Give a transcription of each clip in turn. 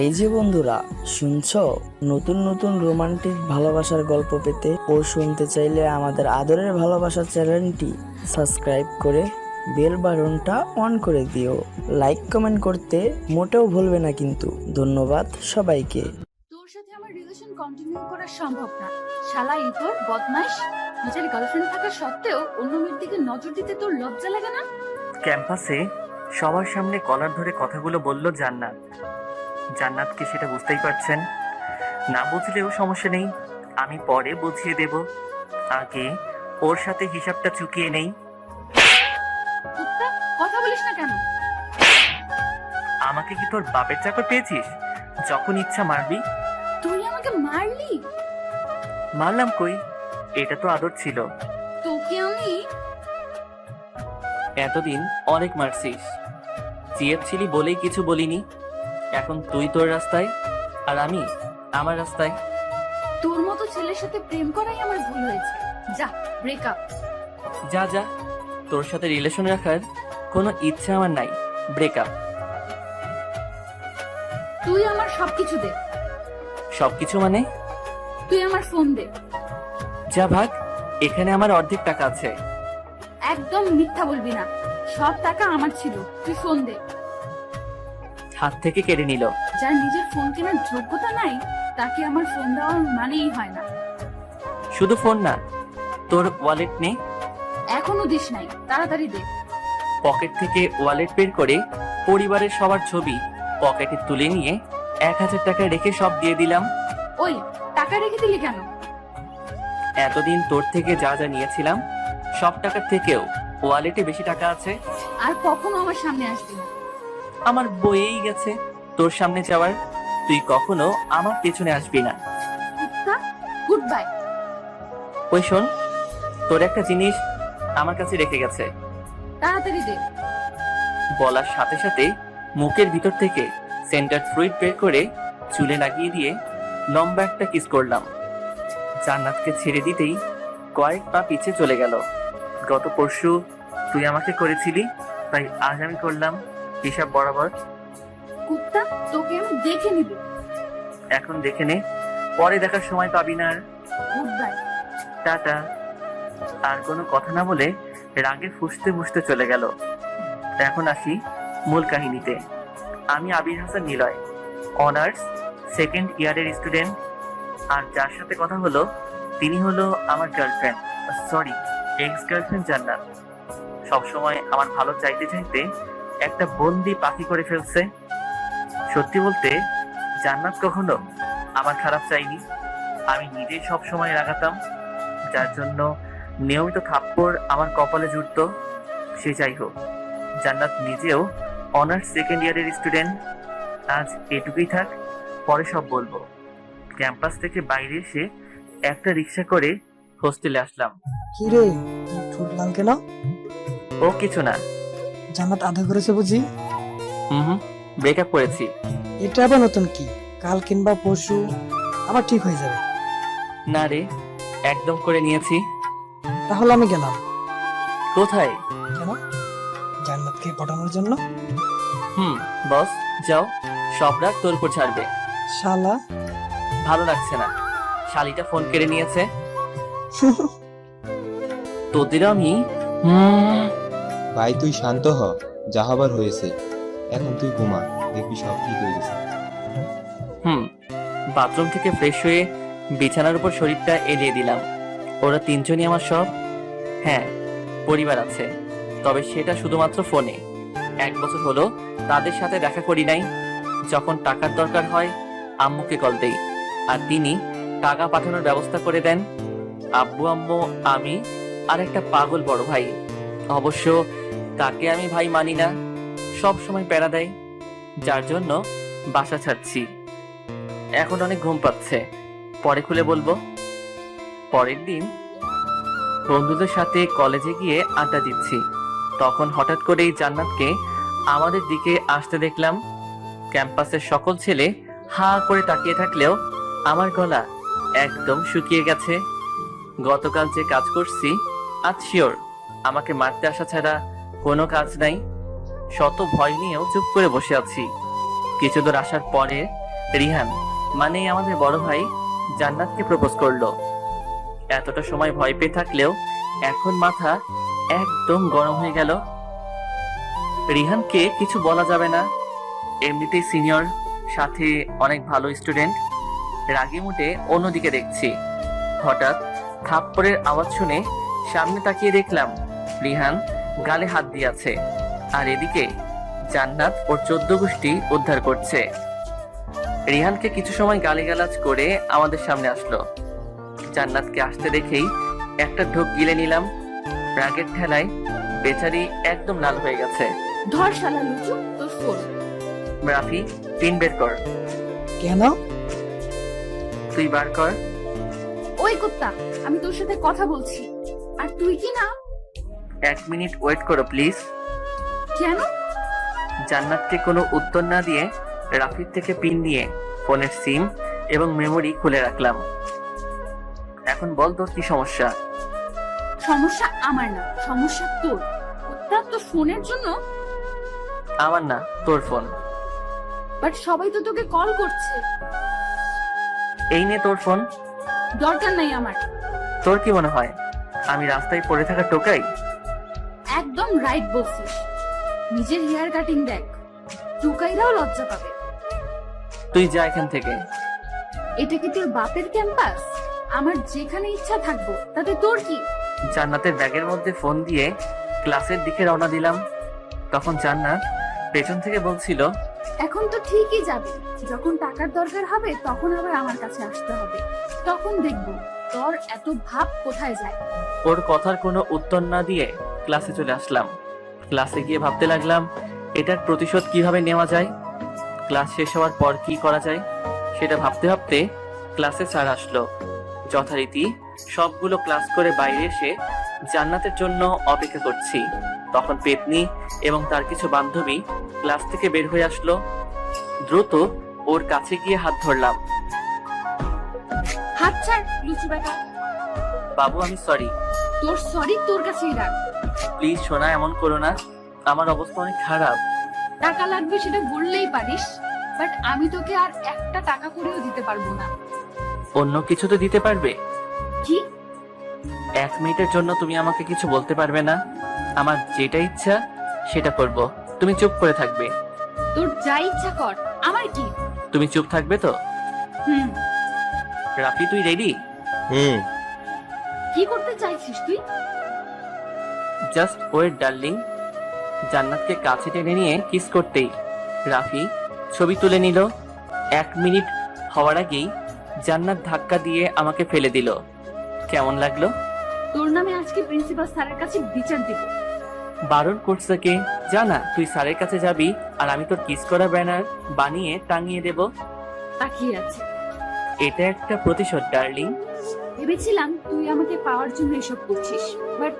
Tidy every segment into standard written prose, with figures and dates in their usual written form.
এই যে বন্ধুরা, শুনছো? নতুন নতুন রোমান্টিক ভালোবাসার গল্প পেতে ও শুনতে চাইলে আমাদের আদরের ভালোবাসা চ্যানেলটি সাবস্ক্রাইব করে বেল বাটনটা অন করে দিও। লাইক কমেন্ট করতে মোটেও ভুলবে না কিন্তু। ধন্যবাদ সবাইকে। তোর সাথে আমার রিলেশন কন্টিনিউ করা সম্ভব না। শালা ইতর বদমাইশ, নিজের গার্লফ্রেন্ড থাকা সত্ত্বেও অন্য মেয়ের দিকে নজর দিতে তোর লজ্জা লাগে না? ক্যাম্পাসে সবার সামনে কলার ধরে কথাগুলো বলল জান্নাত। জান্নাতকে সেটা বুঝতেই পারছেন। না বুঝলেও সমস্যা নেই, আমি পরে বুঝিয়ে দেব। আগে ওর সাথে হিসাবটা চুকিয়ে নেই। কুত্তা, কথা বলিস না কেন? আমাকে কি তোর বাপের চাকর পেয়েছিস? যখন ইচ্ছা মারবি। তুই আমাকে মারলি? মারলাম কই, এটা তো আদর ছিল। তোকে আমি এতদিন অনেক মারছিস, চেয়েছিলি বলেই কিছু বলিনি। এখন তুই তোর রাস্তায় আর আমি আমার রাস্তায়। তোর মতো ছেলের সাথে প্রেম করাই আমার ভুল হয়েছে। যা, ব্রেকআপ। যা যা, তোর সাথে রিলেশন রাখার কোনো ইচ্ছা আমার নাই। ব্রেকআপ। তুই আমার সবকিছু দে। সবকিছু মানে? তুই আমার ফোন দে। যা ভাগ, এখানে আমার অর্ধেক টাকা আছে। একদম মিথ্যা বলবি না, সব টাকা আমার ছিল। তুই ফোন দে। হাত থেকে কেড়ে নিল। যার নিজের ফোন কেনার যোগ্যতা নাই তাকে আমার ফোন দেওয়ার মানেই হয় না। শুধু ফোন না, তোর ওয়ালেট নে। এখনো দিস নাই, তাড়াতাড়ি দে। পকেট থেকে ওয়ালেট বের করে পরিবারের সবার ছবি পকেটে তুলে নিয়ে 1000 টাকা রেখে সব দিয়ে দিলাম। ওই, টাকা রেখে দিলি কেন? এতদিন তোর থেকে যা যা নিয়েছিলাম সব টাকার থেকেও ওয়ালেটে বেশি টাকা আছে। আর কখনো আমার সামনে আসবি না। আমার বইয়েই গেছে তোর সামনে যাওয়ার। তুই কখনো আমার পেছনে আসবি না। Good bye. ওই শোন, তোর একটা জিনিস আমার কাছে রেখে গেছে। তাড়াতাড়ি দে। বলার সাথে সাথে মুখের ভিতর থেকে সেন্টার ফ্লুইড বের করে চুলে লাগিয়ে দিয়ে লম্বা একটা কিস করলাম। জান্নাতকে ছেড়ে দিতেই কয়েক পা পিছে চলে গেল। গত পরশু তুই আমাকে করেছিলি, তাই আজ আমি করলাম হিসাব বরাবর। কুত্তা, তোকে আমি দেখে নিব। এখন দেখে নে, পরে দেখার সময় পাবি না আর। Good bye. টাটা। আর কোনো কথা না বলে রাগে ফুঁসতে ফুঁসতে চলে গেল। এখন আসি মূল কাহিনীতে। আমি আবির হাসান নিলয়, অনার্স সেকেন্ড ইয়ারের স্টুডেন্ট। আর যার সাথে কথা হলো তিনি হলো আমার গার্লফ্রেন্ড, সরি এক্স গার্লফ্রেন্ড জান্নাত। সবসময় আমার ভালো চাইতে চাইতে একটা বন্দি পাখি করে ফেলছে। সত্যি বলতে জান্নাত কখনো আমার খারাপ চাইনি। আমি নিজেই সবসময় রাগাতাম, যার জন্য নিয়মিত থাপ্পড় আমার কপালে জুটতো। সে যাই হোক, জান্নাত নিজেও অনার্স সেকেন্ড ইয়ারের স্টুডেন্ট। আজ এটুকুই থাক, পরে সব বলবো। ক্যাম্পাস থেকে বাইরে এসে একটা রিক্সা করে হোস্টেলে আসলাম। কি রে, তুই ঠোঁট লাল কেন? ও কিছু না। জান্নাত আদর করেছে বুঝি? হুম, ব্রেকআপ করেছি। এটা আবার নতুন কি? কাল কিংবা পরশু আবার ঠিক হয়ে যাবে। না রে, একদম করে নিয়েছি। তাহলে আমি গেলাম। কোথায়? কেন? জান্নাতকে পটানোর জন্য। বস, যাও, সব রাগ তোর উপর ছাড়বে। শালা। ভালো লাগছে না, শালিটা ফোন কেড়ে নিয়েছে। তোদের আমি ভাই তুই শান্ত হ, যা হবার হয়েছে। এখন তুই ঘুমা, দেখবি সব ঠিক হয়ে গেছে। বাথরুম থেকে ফ্রেশ হয়ে বিছানার উপর শরীরটা এলিয়ে দিলাম। ওরা তিনজনই আমার সব। হ্যাঁ, পরিবার আছে, তবে সেটা শুধুমাত্র ফোনে। 1 বছর হলো তাদের সাথে দেখা করি নাই। যখন টাকার দরকার হয় আম্মুকে কল দেই, আর তিনি টাকা পাঠানোর ব্যবস্থা করে দেন। আব্বু আম্মু আমি আর একটা পাগল বড় ভাই। অবশ্য তাকে আমি ভাই মানি না, সব সময় প্যারা দেয়, যার জন্য বাসা ছাড়ছি। এখন অনেক ঘুম পাচ্ছে, পরে খুলে বলবো। পরের দিন বন্ধুদের সাথে কলেজে গিয়ে আড্ডা দিচ্ছি, তখন হঠাৎ করেই জান্নাতকে আমাদের দিকে আসতে দেখলাম। ক্যাম্পাসের সকল ছেলে হা করে তাকিয়ে থাকলেও আমার গলা একদম শুকিয়ে গেছে। গতকাল যে কাজ করছি আজ শিওর আমাকে মারতে আসা ছাড়া কোনো কাজ নাই। শত ভয় নিয়েও চুপ করে বসে আছি। কিছু দূর আসার পরে রিহান মানে আমাদের বড় ভাই জান্নাতকে প্রপোজ করলো। এতটা সময় ভয় পেয়ে থাকলেও এখন মাথা একদম গরম হয়ে গেল। রিহানকে কিছু বলা যাবে না, এমনিতেই সিনিয়র, সাথে অনেক ভালো স্টুডেন্ট। রাগে মুটে অন্যদিকে দেখছি। হঠাৎ থাপ্পড়ের আওয়াজ শুনে সামনে তাকিয়ে দেখলাম রিহান গালে হাত দিয়ে আছে, আর এদিকে জান্নাত ওর 14 গোষ্ঠী উদ্ধার করছে। রিহানকে কিছু সময় গালিগালাজ করে আমাদের সামনে আসলো। জান্নাতকে আসতে দেখেই একটা ঢোক গিলে নিলাম। রাগের ঠেলায় বেচারি একদম লাল হয়ে গেছে। ধর শালা লুচু, তোর ফোন। রাফি, পিন বের কর। কেন? তুই বার কর। ওই কুত্তা, আমি তোর সাথে কথা বলছি, আর তুই কি না? 1 মিনিট ওয়েট করো প্লিজ। কেন? জান্নাতকে কোনো উত্তর না দিয়ে রাফির থেকে পিন নিয়ে ফোনের সিম এবং মেমোরি খুলে রাখলাম। এখন বল তোর কি সমস্যা? সমস্যা আমার না, সমস্যা তোর। কুত্তা, তোর ফোনের জন্য। আমার না, তোর ফোন। বাট সবাই তো তোকে কল করছে। এই নে তোর ফোন। দরকার নাই আমার। তোর কি মনে হয় আমি রাস্তায় পড়ে থাকা টোকাই? একদম রাইট বলছিস। নিজের হেয়ার কাটিং দেখ, টুকাইরাও লজ্জা পাবে। তুই যা এখান থেকে। এটা কি তোর বাপের ক্যাম্পাস? আমার যেখানে ইচ্ছা থাকবো, তাতে তোর কি? জান্নাতের ব্যাগের মধ্যে ফোন দিয়ে ক্লাসের দিকে রওনা দিলাম। তখন জান্নাত পেছন থেকে বলছিল, এখন তো ঠিকই যাবে, যখন টাকার দরকার হবে তখন আবার আমার কাছে আসতে হবে। তখন দেখবো তোর এত ভাব কোথায় যায়। ওর কথার কোনো উত্তর না দিয়ে ক্লাসে চলে আসলাম। ক্লাসে গিয়ে ভাবতে লাগলাম এটার প্রতিশোধ কিভাবে নেওয়া যায়। ক্লাস শেষ হওয়ার পর কি করা যায় সেটা ভাবতে ভাবতে ক্লাসে স্যার আসলো। যথারীতি সবগুলো ক্লাস করে বাইরে এসে জান্নাতের জন্য অপেক্ষা করছি। তখন পেতনি এবং তার কিছু বান্ধবী ক্লাস থেকে বের হয়ে আসলো। দ্রুত ওর কাছে গিয়ে হাত ধরলাম। হাত ছাড় লুচু বেটা। বাবু আমি সরি। তোর সরি তোর কাছেই রাখ। প্লিজ সোনা, এমন করো না, আমার অবস্থা অনেক খারাপ। টাকা লাগবে সেটা বললেই পারিস, বাট আমি তোকে আর একটা টাকা করেও দিতে পারবো না। অন্য কিছু তো দিতে পারবে। কি? 1 মিনিটের জন্য তুমি আমাকে কিছু বলতে পারবে না? আমার যেটা ইচ্ছা সেটা করব, তুমি চুপ করে থাকবে। তোর যা ইচ্ছা কর, আমার কি? তুমি চুপ থাকবে তো? হুম। রাফি তুই রেডি? কি করতে চাইছিস তুই? Just wait darling. জান্নাতকে কাছে টেনে নিয়ে কিস করতেই রাফি ছবি তুলে নিল। 1 মিনিট হওয়ার আগেই জান্নাত ধাক্কা দিয়ে আমাকে ফেলে দিল। কেমন লাগলো? তোর নামে আজকে প্রিন্সিপাল স্যারের কাছে বিচার দিব। বারণ করছে কে? জানা তুই স্যারের কাছে যাবি আর আমি তোর কিস করা ব্যানার বানিয়ে টাঙিয়ে দেব। তাকিয়ে আছে। এটা একটা প্রতিশোধ ডার্লিং। ভেবেছিলাম তুই আমাকে পাওয়ার জন্য এসব করছিস, বাট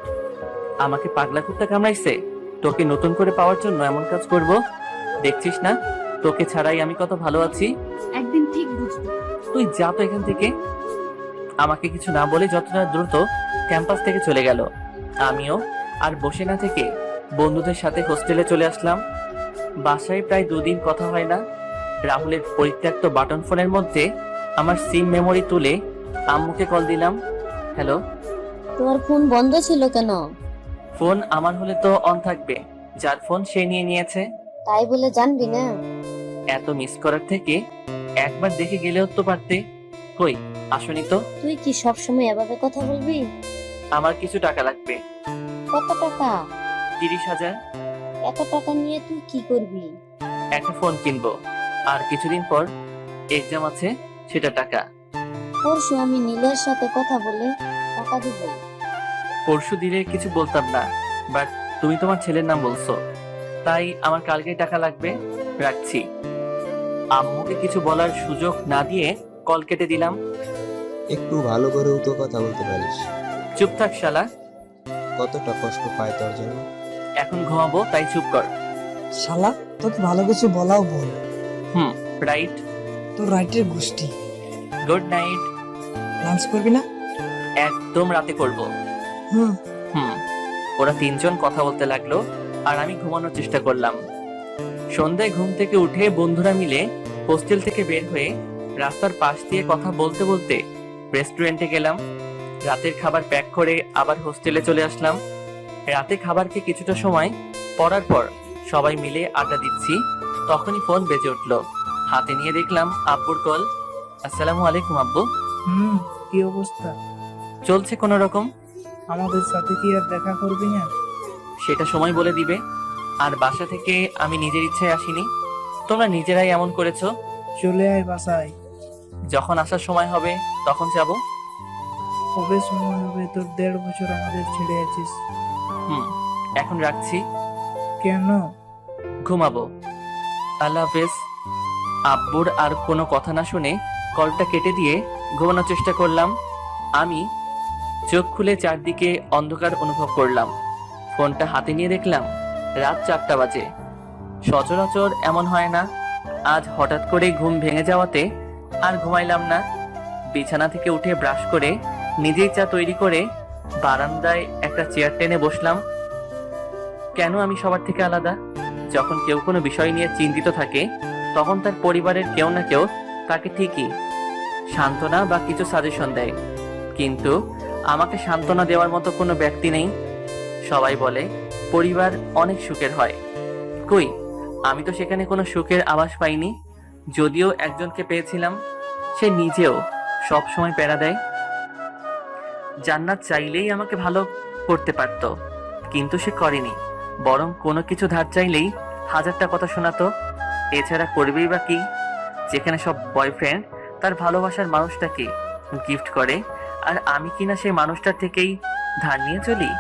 আমাকে পাগলা কুত্তা কামড়াইছে, তোকে নতুন করে পাওয়ার জন্য এমন কাজ করব? দেখছিস না তোকে ছাড়াই আমি কত ভালো আছি। একদিন ঠিক বুঝবি। তুই যা তো এখান থেকে। আমাকে কিছু না বলে যতটা দ্রুত ক্যাম্পাস থেকে চলে গেল। আমিও আর বসে না থেকে বন্ধুদের সাথে হোস্টেলে চলে আসলাম। বাসায় প্রায় 2 দিন কথা হয় না। রাহুলের পরিত্যক্ত বাটন ফোনের মধ্যে আমার সিম মেমোরি তুলে আম্মুকে কল দিলাম। হ্যালো। তোমার ফোন বন্ধ ছিল কেন? ফোন আমার হলে তো অন থাকবে, যার ফোন সে নিয়ে নিয়েছে। তাই বলে জানবি না? এত মিস করার থেকে একবার দেখে গেলেও তো পারতে। কই আসনি তো? তুই কি সব সময় এভাবে কথা বলবি? আমার কিছু টাকা লাগবে। কত টাকা? 30,000। এত টাকা নিয়ে তুই কি করবি? একটা ফোন কিনবো, আর কিছুদিন পর এক্সাম আছে, সেটা টাকা। পরশু আমি নীলের সাথে কথা বলে টাকা দিব। পরশু দিলে কিছু বলতাম না, বাট তুমি তোমার ছেলের নাম বলছো, তাই আমার কালকেই টাকা লাগবে। রাখছি। আম্মুকে কিছু বলার সুযোগ না দিয়ে কল কেটে দিলাম। একটু ভালো করেও তো কথা বলতে পারিস। চুপ থাক শালা। কতটা কষ্ট পায় তোর জন্য। এখন ঘুমাবো, তাই চুপ কর। শালা, তোকে ভালো কিছু বলাও বল। রাইট। তোর রাইটের গোষ্ঠী। Good night. লাঞ্চ করবি না? একদম রাতে করব। হুম। ওরা 3 জন কথা বলতে লাগলো আর আমি ঘুমানোর চেষ্টা করলাম। সন্ধ্যায় ঘুম থেকে উঠে বন্ধুরা মিলে হোস্টেল থেকে বের হয়ে রাস্তার পাশ দিয়ে কথা বলতে বলতে রেস্টুরেন্টে গেলাম। রাতের খাবার প্যাক করে আবার হোস্টেলে চলে আসলাম। রাতে খাবার খেয়ে কিছুটা সময় পড়ার পর সবাই মিলে আড্ডা দিচ্ছি, তখনই ফোন বেজে উঠলো। হাতে নিয়ে দেখলাম আব্বুর কল। আসসালামু আলাইকুম আব্বু। কি অবস্থা? চলছে কোনো রকম। আমাদের সাথে কি আর দেখা করবি না? সেটা সময় বলে দিবে। আর বাসা থেকে আমি নিজের ইচ্ছায় আসিনি, তোমরা নিজেরাই এমন করেছো। চলে আয় বাসায়। যখন আসার সময় হবে তখন যাব। কবে সময় হবে? তোর 1.5 বছর আমাদের ছেড়ে আছিস। এখন রাখছি। কেন? ঘুমাবো। আল্লাহ হাফেজ। আব্বুর আর কোনো কথা না শুনে কলটা কেটে দিয়ে ঘুমানোর চেষ্টা করলাম। আমি চোখ খুলে চারদিকে অন্ধকার অনুভব করলাম। ফোনটা হাতে নিয়ে দেখলাম রাত 4টা বাজে। সচরাচর এমন হয় না, আজ হঠাৎ করে ঘুম ভেঙে যাওয়াতে আর ঘুমাইলাম না। বিছানা থেকে উঠে ব্রাশ করে নিজেই চা তৈরি করে বারান্দায় একটা চেয়ার টেনে বসলাম। কেন আমি সবার থেকে আলাদা? যখন কেউ কোনো বিষয় নিয়ে চিন্তিত থাকে তখন তার পরিবারের কেউ না কেউ তাকে ঠিকই সান্ত্বনা বা কিছু সাজেশন দেয়, কিন্তু আমাকে সান্ত্বনা দেওয়ার মতো কোনো ব্যক্তি নেই। সবাই বলে পরিবার অনেক সুখের হয়, কই আমি তো সেখানে কোনো সুখের আভাস পাইনি। যদিও একজনকে পেয়েছিলাম, সে নিজেও সব সময় প্যারা দেয়। জান্নাত চাইলেই আমাকে ভালো করতে পারত, কিন্তু সে করেনি, বরং কোনো কিছু ধার চাইলেই 1000টা কথা শোনাতো। এছাড়া করবেই বা কি, যেখানে সব বয়ফ্রেন্ড তার ভালোবাসার মানুষটাকে গিফট করে, আর আমি কিনা সেই মানুষটার থেকেই ধার নিয়ে চলি।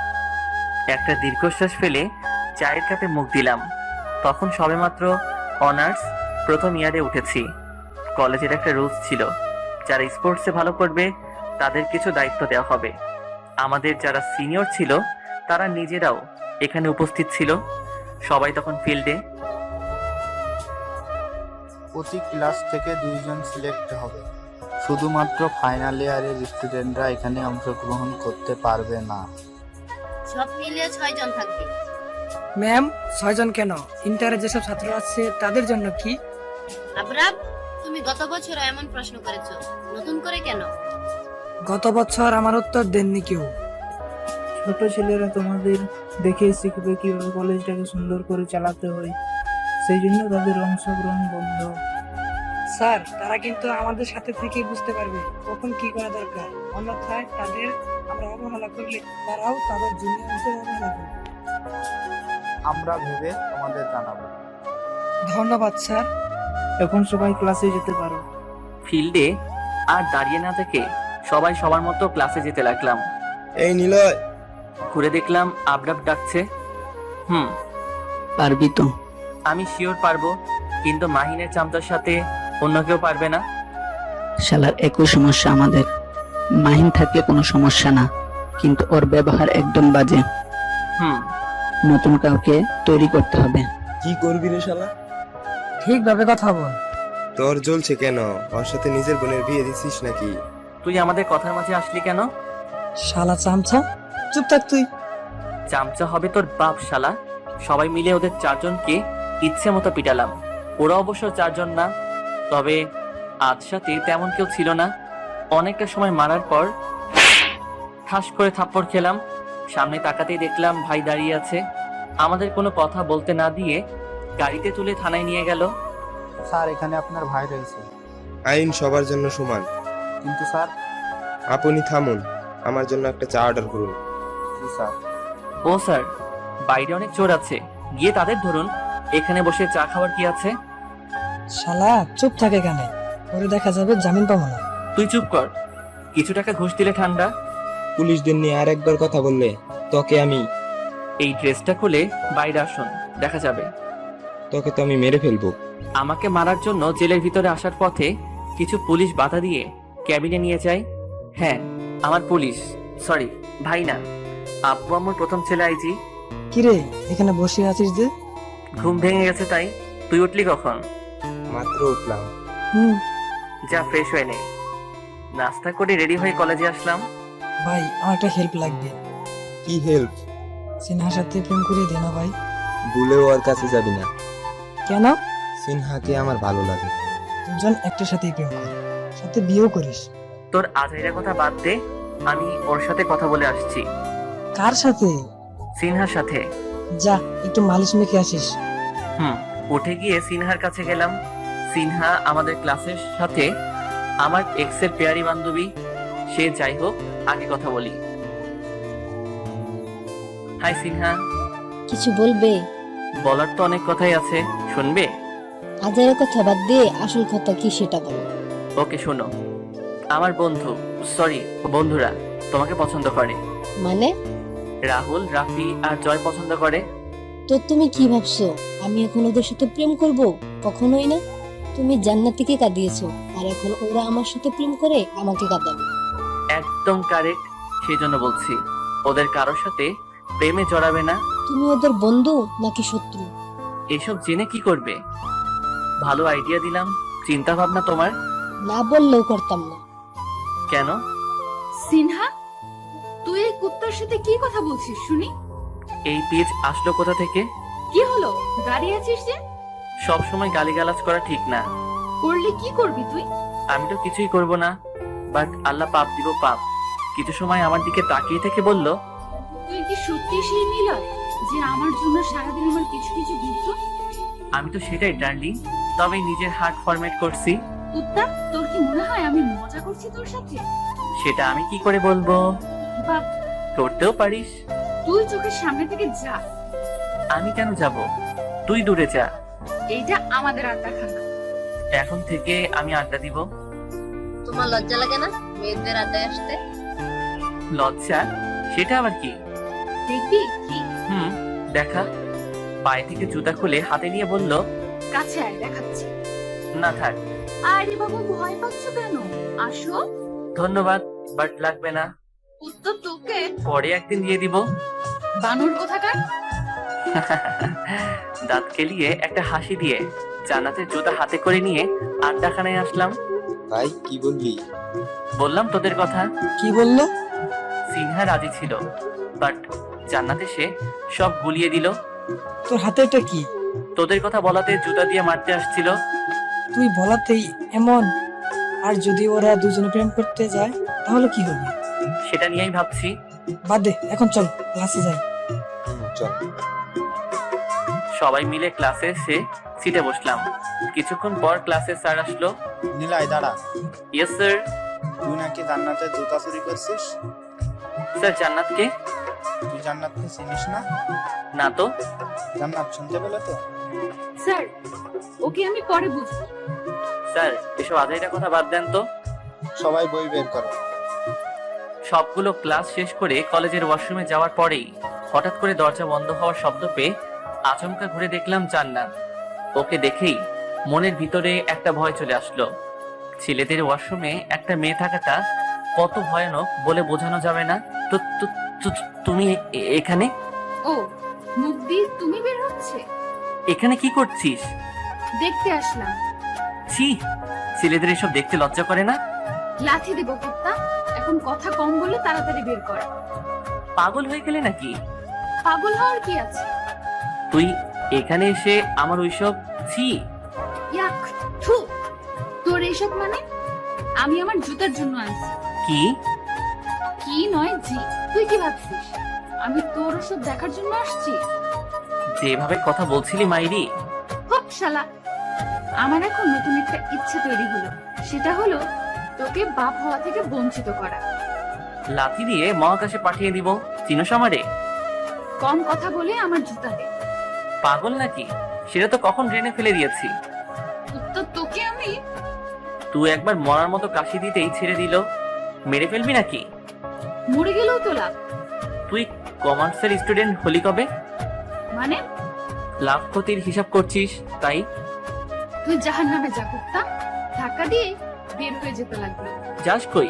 একটা দীর্ঘশ্বাস ফেলে চায়ের কাপে মুখ দিলাম। তখন সবেমাত্র অনার্স প্রথম ইয়ারে উঠেছি। কলেজের একটা রুলস ছিল, যারা স্পোর্টসে ভালো করবে তাদের কিছু দায়িত্ব দেওয়া হবে। আমাদের যারা সিনিয়র ছিল তারা নিজেরাও এখানে উপস্থিত ছিল। সবাই তখন ফিল্ডে। প্রতি ক্লাস থেকে 2 জন সিলেক্ট হবে। শুধুমাত্র ফাইনাল ইয়ারের স্টুডেন্টরা এখানে অংশগ্রহণ করতে পারবে না। সব মিলিয়ে 6 জন থাকবে। ম্যাম 6 জন কেন? ইন্টারে যেসব ছাত্র আছে তাদের জন্য কি? আবরাব, তুমি গত বছর এমন প্রশ্ন করেছো, নতুন করে কেন? গত বছর আমার উত্তর দেননি কেউ। ছোট ছেলেরা তোমাদের দেখেই শিখবে কিভাবে কলেজটাকে সুন্দর করে চালাতে হয়, সেই জন্য তাদের অংশগ্রহণ বন্ধ। স্যার, তারা কিন্তু আমাদের সাথে থেকে বুঝতে পারবে কখন কি করা দরকার। অন্যথায় তাদের আমরা অবহেলা করলে তারাও তাদের জুনিয়রদের অবহেলা করবে। আমরা ভেবে তোমাদের জানাবো। ধন্যবাদ স্যার। এখন সবাই ক্লাসে যেতে পারো। ফিল্ডে আর দাঁড়িয়ে না থেকে সবাই সবার মতো ক্লাসে যেতে লাগলাম। এই নিলয়, ঘুরে দেখলাম আবরাব ডাকছে। পারবি তো? আমি শিওর পারবো, কিন্তু মাহিনের চামচার সাথে অন্য কেউ পারবে না। শালার একই সমস্যা আমাদের। মাহিন থাকলে কোনো সমস্যা না, কিন্তু ওর ব্যবহার একদম বাজে। নতুন কাউকে তৈরি করতে হবে। কি করবি রে শালা? ঠিকভাবে কথা বল। তোর জ্বলছে কেন? ওর সাথে নিজের বোনের বিয়ে দিছিস নাকি? তুই আমাদের কথার মাঝে আসলি কেন? শালা চামচা, চুপ থাক তুই। চামচা হবে তোর বাপ শালা। সবাই মিলে ওদের 4 জনকে ইচ্ছে মতো পিটালাম। ওরা অবশ্য 4 জন না, তবে আজ সাথে তেমন কেউ ছিল না। অনেকটা সময় মারার পর ঠাস করে থাপ্পড় খেলাম। সামনে তাকাতেই দেখলাম ভাই দাঁড়িয়ে আছে। আমাদের কোনো কথা বলতে না দিয়ে গাড়িতে তুলে থানায় নিয়ে গেল। স্যার, এখানে আপনার ভাই রয়েছে। আইন সবার জন্য সমান। কিন্তু স্যার। আপনি থামুন, আমার জন্য একটা চা অর্ডার করুন। জি স্যার। ও স্যার, বাইরে অনেক চোর আছে, গিয়ে তাদের ধরুন। এখানে বসে চা খাওয়ার কি আছে? শালা চুপ থাকে এখানে, পরে দেখা যাবে জামিন পাবো না। তুই চুপ কর। কিছু টাকা ঘুষ দিলে ঠান্ডা। পুলিশদের নিয়ে আর একবার কথা বললে তোকে আমি এই ড্রেসটা খুলে বাইরে আসুন, দেখা যাবে। তোকে তো আমি মেরে ফেলবো। আমাকে মারার জন্য জেলের ভিতরে আসার পথে কিছু পুলিশ বাধা দিয়ে ক্যাবিনে নিয়ে যায়। হ্যাঁ, আমার পুলিশ, সরি ভাই না, আব্বু আমার প্রথম ছেলে আইজি। কিরে এখানে বসে আছিস যে? ঘুম ভেঙে গেছে তাই। তুই উঠলি কখন? মাত্র উঠলাম। যা ফ্রেশ হয়ে নে। নাস্তা করে রেডি হয়ে কলেজে আসলাম। ভাই, আমার একটা হেল্প লাগবে। কি হেল্প? সিনহার সাথে প্রেম করে দে না ভাই। ভুলেও ওর কাছে যাবি না। কেন? সিনহাকে আমার ভালো লাগে। দুজন একটার সাথেই প্রেম কর, সাথে বিয়েও করিস। তোর আজাইরা কথা বাদ দে, আমি ওর সাথে কথা বলে আসছি। কার সাথে? সিনহার সাথে। যা একটু মালিশ মেখে আসিস। উঠে গিয়ে সিনহার কাছে গেলাম। সিনহা আমাদের ক্লাসের সাথে আমার এক্সের পেয়ারি বান্ধবী। সে যাই হোক, আগে কথা বলি। হাই সিনহা। কিছু বলবে? বলার তো অনেক কথাই আছে, শুনবে? আজারের কথা বাদ দিয়ে আসল কথা কি সেটা বলো। ওকে শোনো, আমার বন্ধু, সরি বন্ধুরা তোমাকে পছন্দ করে। মানে? রাহুল, রাফি আর জয় পছন্দ করে। তো তুমি কি ভাবছো আমি এখন ওদের সাথে প্রেম করব? কখনোই না। তুমি জান্নাতীকে কাঁদিয়েছো, আর এখন ওরা আমার সাথে প্রেম করে আমাকে কাঁদাবে। একদম কারেক্ট, সেই জন্য বলছি ওদের কারোর সাথে প্রেমে জড়াবে না। তুমি ওদের বন্ধু নাকি শত্রু? এসব জেনে কি করবে? ভালো আইডিয়া দিলাম, চিন্তা ভাবনা তোমার। না বললেও করতাম না। কেন? সিনহা, তুই এই কুত্তার সাথে কি কথা বলছিস শুনি? এই পেজ আসলো কোথা থেকে? কি হলো, দাঁড়িয়ে আছিস যে? সব সময় গালিগালাজ করা ঠিক না। করলে কি করবি তুই? আমি তো কিছুই করব না, বাট আল্লাহ পাপ দিব পাপ। কিছু সময় আমার দিকে তাকিয়ে থেকে বলল, তুই কি সত্যি সেই মিলন যে আমার জন্য সারাদিন আমার কিছু কিছু ঘুরতো? আমি তো সেটাই ডার্লিং, তবে নিজের হার্ট ফরম্যাট করছি। কুত্তা, তোর কি মনে হয় আমি মজা করছি তোর সাথে? সেটা আমি কি করে বলবো? বাপ, করতেও পারিস। তুই চোখের সামনে থেকে যা। আমি কেন যাব? তুই দূরে যা। এইটা আমাদের আড্ডাখানা। এখন থেকে আমি আড্ডা দিব। তোমার লজ্জা লাগে না মেয়েদের আড্ডায় আসতে? লজ্জা? সেটা আবার কি? দেখবি কি? দেখা। পায়ে থেকে জুতা খুলে হাতে নিয়ে বলল, কাছে আয়, দেখাচ্ছি। না থাক। আরে বাবু, ভয় পাচ্ছ কেন? আসো। ধন্যবাদ, বাট লাগবে না। কুত্তা, তোকে পরে একদিন দিয়ে দিব। বানর কোথাকার। দাঁত কেলিয়ে একটা হাসি দিয়ে জান্নাতের জুতা হাতে করে নিয়ে আড্ডাখানায় আসলাম। ভাই কি বললি? বললাম তোদের কথা। কি বললো? সিনহা রাজি ছিল, বাট জান্নাত এসে সব গুলিয়ে দিল। তোর হাতে এটা কি? তোদের কথা বলাতে জুতা দিয়ে মারতে আসছিল। তুই বলাতেই এমন? আর যদি ওরা দুজনে প্রেম করতে যায় তাহলে কি হবে? সেটা নিয়েই ভাবছি। বাদ দে, এখন চল ক্লাসে যাই। চল। সবাই মিলে ক্লাসে এসে সিটে বসলাম। কিছুক্ষণ পর ক্লাসে স্যার আসলো। নিলাই দাঁড়া, ইয়েস স্যার। তুই নাকি জান্নাতের জুতা চুরি করছিস? স্যার, জান্নাতকে? তুই জান্নাতকে চিনিস না? না তো। জান্নাত শুনতে পেলে তো? স্যার, ওকে আমি পরে বুঝবো। স্যার, এসব আজাইরা কথা বাদ দেন তো। সবাই বই বের করো। সবগুলো ক্লাস শেষ করে কলেজের ওয়াশরুমে যাওয়ার পরেই হঠাৎ করে দরজা বন্ধ হওয়ার শব্দ পেয়ে আচমকা ঘুরে দেখলাম জান্নাত। ওকে দেখেই মনের ভিতরে একটা ভয় চলে আসলো। ছেলেদের ওয়াশরুমে একটা মেয়ে থাকাটা কত ভয়ানক বলে বোঝানো যাবে না। তো তুমি এখানে? ও, মুখ দিয়ে তুমি বের হচ্ছে? এখানে কি করছিস? দেখতে আসলাম। ছি, ছেলেদের এসব দেখতে লজ্জা করে না? লাথি দেবো কুত্তা। এখন কথা কম বলে তাড়াতাড়ি বের কর। পাগল হয়ে গেলে নাকি? পাগল হওয়ার কি আছে? তুই এখানে এসে আমার ওইসব ছি। ইয়াক, থু। তোর এইসব মানে? আমি আমার জুতার জন্য আনছি। কি? কি নয় জি। তুই কি ভাবছিস আমি তোর ওসব দেখার জন্য আসছি? যেভাবে কথা বলছিলি মাইরি। হোক শালা। আমার এখন নতুন একটা ইচ্ছে তৈরি হলো, সেটা হলো তোকে বাপ হওয়া থেকে বঞ্চিত করা। লাথি দিয়ে মহাকাশে পাঠিয়ে দিব। চিনোস আমারে? কম কথা বলে আমার জুতা দে। পাগল নাকি? সেটা তো কখন ড্রেনে ফেলে দিয়েছি। তো তোকে আমি। তুই একবার মরার মতো কাশি দিতেই ছেড়ে দিল। মেরে ফেলবি নাকি? মরে গেলেও তো লাভ। তুই কমার্সের স্টুডেন্ট হলি কবে? মানে? লাভ ক্ষতির হিসাব করছিস তাই? তুই জাহান্নামে যা কুত্তা। ধাক্কা দিয়ে বের হয়ে যেতে লাগলো। যাস কই?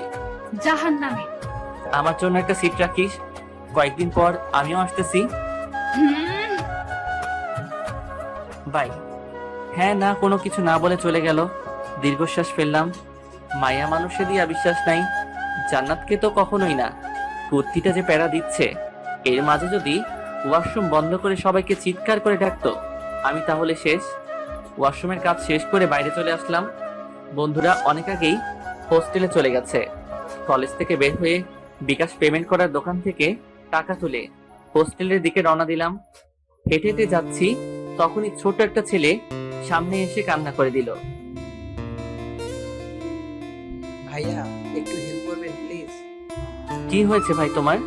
জাহান্নামে। আমার জন্য একটা সিট রাখিস, কয়েকদিন পর আমিও আসতেছি। বাই। হ্যাঁ না কোনো কিছু না বলে চলে গেল। দীর্ঘশ্বাস ফেললাম। মায়া মানুষে দিয়া বিশ্বাস নাই, জান্নাতকে তো কখনোই না। কুর্তিটা যে প্যারা দিচ্ছে, এর মাঝে যদি ওয়াশরুম বন্ধ করে সবাইকে চিৎকার করে ডাকতো, আমি তাহলে শেষ। ওয়াশরুমের কাজ শেষ করে বাইরে চলে আসলাম। বন্ধুরা অনেক আগেই হোস্টেলে চলে গেছে। কলেজ থেকে বের হয়ে বিকাশ পেমেন্ট করার দোকান থেকে টাকা তুলে হোস্টেলের দিকে রওনা দিলাম। হেঁটে হেঁটে যাচ্ছি, তখনই ছোট একটা ছেলে সামনে এসে কান্না করে দিল। ভাইয়া একটু হেল্প করবেন প্লিজ। কি হয়েছে ভাই তোমার?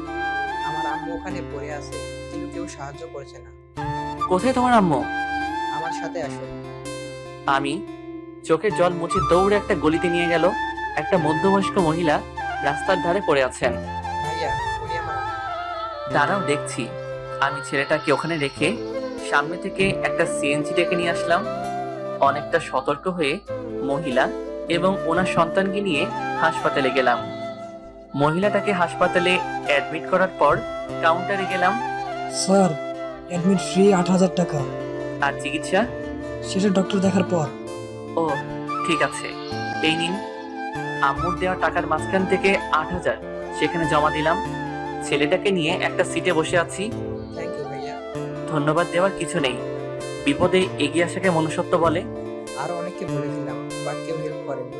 আমার আম্মু ওখানে পড়ে আছে, কিন্তু কেউ সাহায্য করছে না। কোথায় তোমার আম্মু? আমার সাথে আসো। আমি চোখের জল মুছে দৌড়ে একটা গলিতে নিয়ে গেল। একটা মধ্যবয়স্ক মহিলা রাস্তার ধারে পড়ে আছেন। ভাইয়া উনি আমার আম্মু। দাঁড়াও দেখছি। আমি ছেলেটাকে ওখানে রেখে সামনে থেকে একটা সিএনজি ডেকে নিয়ে আসলাম। অনেকটা সতর্ক হয়ে মহিলা এবং ওনার সন্তানকে নিয়ে হাসপাতালে গেলাম। মহিলাটাকে হাসপাতালে অ্যাডমিট করার পর কাউন্টারে গেলাম। স্যার, অ্যাডমিট ফ্রি 8,000 টাকা, আর চিকিৎসা? শেষে ডক্টর দেখার পর। ও ঠিক আছে, এই নিন। আম্মুর দেওয়া টাকার মাঝখান থেকে 8,000 সেখানে জমা দিলাম। ছেলেটাকে নিয়ে একটা সিটে বসে আছি। থ্যাংক ইউ ভাইয়া। ধন্যবাদ দেওয়ার কিছু নেই, বিপদে এগিয়ে আসাকে মনুষ্যত্ব বলে। আরো অনেককে বলেছিলাম, বাট কেউ হেল্প করেনি।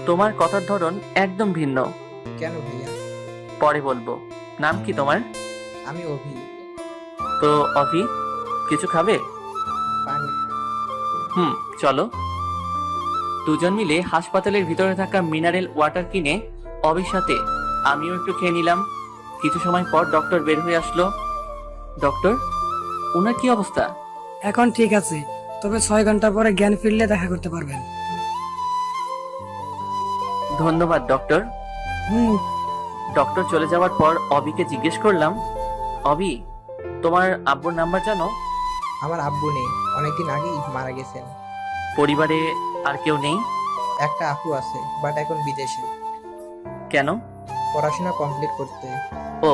তোমার কথার ধরন একদম ভিন্ন। কেন ভাইয়া? পরে বলবো। নাম কি তোমার? আমি অভি। তো অভি, কিছু খাবে? পানি। চলো। দুজন মিলে হাসপাতালের ভিতরে থাকা মিনারেল ওয়াটার কিনে অভির সাথে আমিও একটু খেয়ে নিলাম। কিছু সময় পর ডক্টর বের হয়ে আসলো। ডক্টর, ওনার কি অবস্থা? এখন ঠিক আছে, তবে 6 ঘন্টা পরে জ্ঞান ফিরলে দেখা করতে পারবেন। ধন্যবাদ ডক্টর। ডক্টর চলে যাওয়ার পর অবিকে জিজ্ঞেস করলাম, অবি, তোমার আব্বুর নাম্বার জানো? আমার আব্বু নেই, অনেকদিন আগেই মারা গেছেন। পরিবারে আর কেউ নেই? একটা আপু আছে, বাট এখন বিদেশে। কেন? পড়াশোনা কমপ্লিট করতে। ও,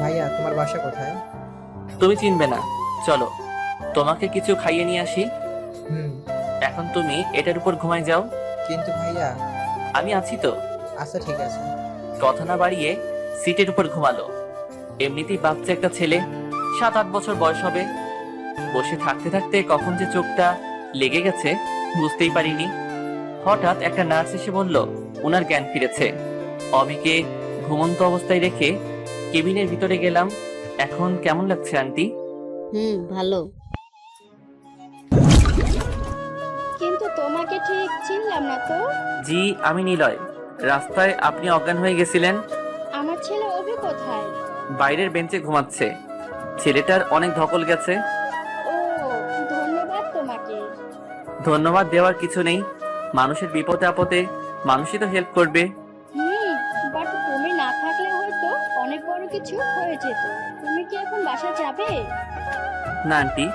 ভাইয়া তোমার বাসা কোথায়? তুমি চিনবে না, চলো তোমাকে কিছু খাইয়ে নিয়ে আসি। এখন তুমি এটার উপর ঘুমায় যাও। কিন্তু ভাইয়া। আমি আছি তো। আচ্ছা ঠিক আছে। কথা না বাড়িয়ে সিটের উপর ঘুমালো। এমনিতেই বাচ্চা একটা ছেলে, 7-8 বছর বয়স হবে। বসে থাকতে থাকতে কখন যে চোখটা লেগে গেছে বুঝতেই পারিনি। হঠাৎ একটা নার্স এসে বলল ওনার জ্ঞান ফিরেছে। অবিকে ঘুমন্ত অবস্থায় রেখে কেবিনের ভিতরে গেলাম। এখন কেমন লাগছে আন্টি? ভালো। কিন্তু তোমাকে ঠিক চিনলাম না তো। জি, আমি নিলয়। রাস্তায় আপনি অজ্ঞান হয়ে গেছিলেন। আমার ছেলে অভি কোথায়? বাইরের বেঞ্চে ঘুমাচ্ছে। ছেলেটার অনেক ধকল গেছে। ও, ধন্যবাদ তোমাকে। ধন্যবাদ দেওয়ার কিছু নেই, মানুষের বিপদে আপদে মানুষই তো হেল্প করবে। বাট তুমি না থাকলে হয়তো অনেক বড় কিছু হয়ে যেত। তুমি কি এখন বাসা যাবে? না আন্টি,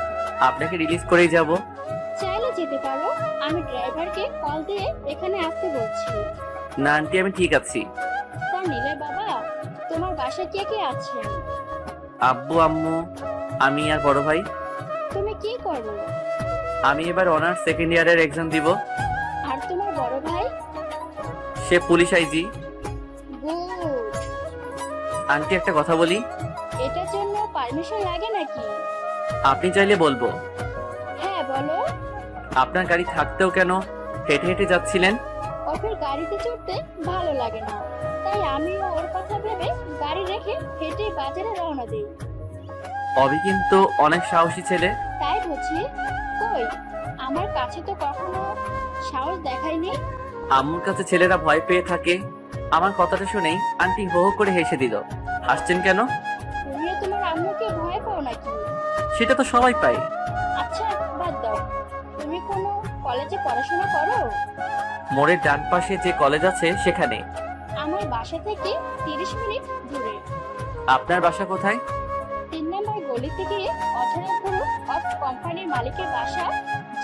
আপনাকে রিলিজ করেই যাব। চাইলে যেতে পারো, আমি ড্রাইভারকে কল দিয়ে এখানে আসতে বলছি। না আন্টি, আমি ঠিক আছি। তা নিলয় বাবা, তোমার বাসায় কে কে আছে? আব্বু, আম্মু, আমি আর বড় ভাই। তুমি কি করো? আমি এবার অনার্স সেকেন্ড ইয়ারের এক্সাম দিব। আর তোমার বড় ভাই? সে পুলিশ আইজি। গুড। আন্টি একটা কথা বলি। এটার জন্য পারমিশন লাগে নাকি? আপনি চাইলে বলবো। হ্যাঁ বলো। আপনার গাড়ি থাকতেও কেন হেঁটে হেঁটে যাচ্ছিলেন? অফির গাড়িতে চড়তে ভালো লাগে না, তাই আমিও ওর কথা ভেবে গাড়ি রেখে হেঁটে বাজারে রওনা দিই। অভি কিন্তু অনেক সাহসী ছেলে। তাই বুঝি? কই, আমার কাছে তো কখনো সাহস দেখায়নি। আম্মুর কাছে ছেলেরা ভয় পেয়ে থাকে। আমার কথাটা শুনেই আন্টি হো হো করে হেসে দিল। হাসছেন কেন? তুমিও তোমার আম্মুকে ভয় পাও নাকি? সেটা তো সবাই পায়। আচ্ছা বাদ দাও, তুমি কোনো কলেজে পড়াশোনা করো? মোড়ের ডান পাশে যে কলেজ আছে সেখানে। আমার বাসা থেকে 30 মিনিট দূরে। আপনার বাসা কোথায়? 3 নম্বর গলি থেকে অথরা গ্রুপ অফ কোম্পানির মালিকের বাসা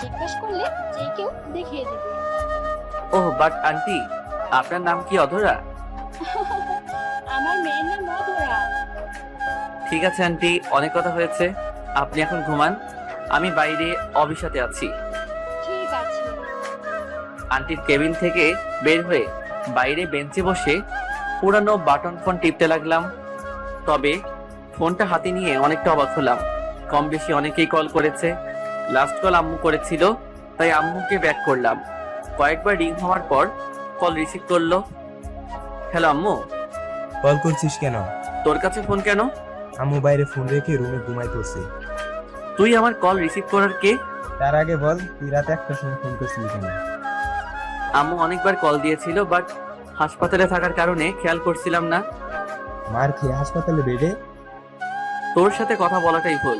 জিজ্ঞেস করলে যে কেউ দেখিয়ে দিবে। ওহ, বাট আন্টি, আপনার নাম কি অধরা? আমার মেয়ের নাম অধরা। ঠিক আছে আন্টি, অনেক কথা হয়েছে। আপনি এখন ঘুমান, আমি বাইরে অভির সাথে আছি। ঠিক আছে। আন্টির কেবিন থেকে বের হয়ে বাইরে বেঞ্চে বসে পুরানো বাটন ফোন টিপতে লাগলাম। তবে ফোনটা হাতে নিয়ে অনেকটা অবাক হলাম। কম বেশি অনেকেই কল করেছে। লাস্ট কল আম্মু করেছিল, তাই আম্মুকে ব্যাক করলাম। কয়েকবার রিং হওয়ার পর কল রিসিভ করলো। হ্যালো আম্মু। কল করছিস কেন? তোর কাছে ফোন কেন? আম্মু বাইরে ফোন রেখে রুমে ঘুমাই পড়ছে। তুই আমার কল রিসিভ করার কে? তার আগে বল, তুই রাতে একটা সময় ফোন করছিলি কেন? আম্মু অনেকবার কল দিয়েছিল, বাট হাসপাতালে থাকার কারণে খেয়াল করছিলাম না। মার খেয়ে হাসপাতালে বেডে? তোর সাথে কথা বলাটাই ভুল।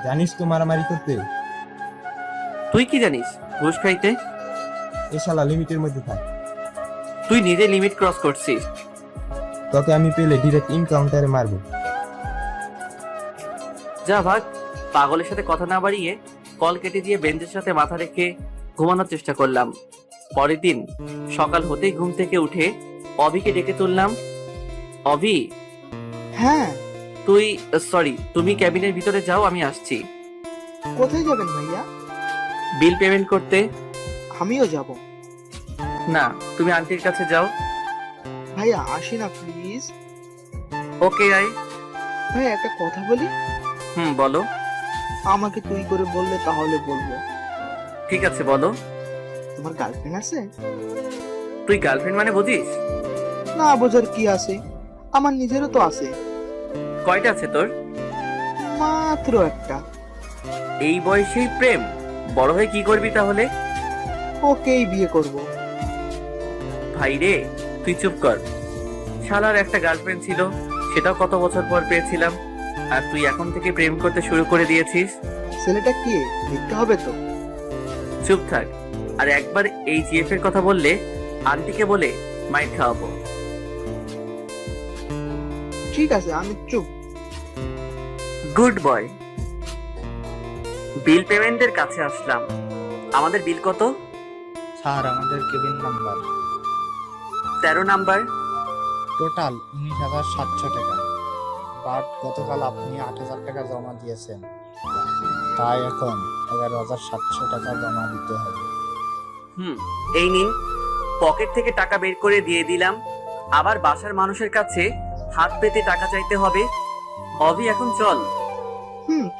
জানিস তো মারামারি করতে। তুই কি জানিস ঘুষ খাইতে? এ শালা লিমিটের মধ্যে থাক। তুই নিজে লিমিট ক্রস করছিস। তোকে আমি পেলে ডিরেক্ট ইনকাউন্টারে মারবো। যা ভাগ। পাগলের সাথে কথা না বাড়িয়ে কল কেটে দিয়ে বেঞ্চের সাথে মাথা রেখে ঘুমানোর চেষ্টা করলাম। পরের দিন সকাল হতেই ঘুম থেকে উঠে অভিকে ডেকে তুললাম। অভি, হ্যাঁ, তুমি ক্যাবিনের ভিতরে যাও, আমি আসছি। কোথায় যাবেন ভাইয়া? বিল পেমেন্ট করতে। আমিও যাব। না, তুমি আন্টির কাছে যাও। ভাইয়া আসি না প্লিজ। Okay I. ভাইয়া একটা কথা বলি। বলো। আমাকে তুই করে বললে তাহলে বলবো। ঠিক আছে বলো। তোমার গার্লফ্রেন্ড আছে? তুই গার্লফ্রেন্ড মানে বুঝিস? না বোঝার কি আছে, আমার নিজেরও তো আছে। কয়টা আছে তোর? মাত্র একটা। এই বয়সেই প্রেম? বড় হয়ে কি করবি তাহলে? ওকেই বিয়ে করব। ভাই রে, তুই চুপ কর। শালার একটা গার্লফ্রেন্ড ছিল, সেটাও কত বছর পর পেয়েছিলাম, আর তুই এখন থেকে প্রেম করতে শুরু করে দিয়েছিস। ছেলেটা কে দেখতে হবে তো। চুপ থাক। আর একবার এই জিএফ এর কথা বললে আন্টিকে বলে মাইর খাওয়াবো। ঠিক আছে, আমি চুপ। Good boy. বিল পেমেন্টের কাছে আসলাম। আমাদের বিল কত? স্যার, আমাদের কেবিন নাম্বার 13 নাম্বার। টোটাল 19,700 টাকা। বাট গতকাল আপনি 8,000 টাকা জমা দিয়েছেন, তাই এখন 11,700 টাকা জমা দিতে হবে। এই নিন। পকেট থেকে টাকা বের করে দিয়ে দিলাম। আবার বাসার মানুষের কাছে হাত পেতে টাকা চাইতে হবে? অভি, এখন চল।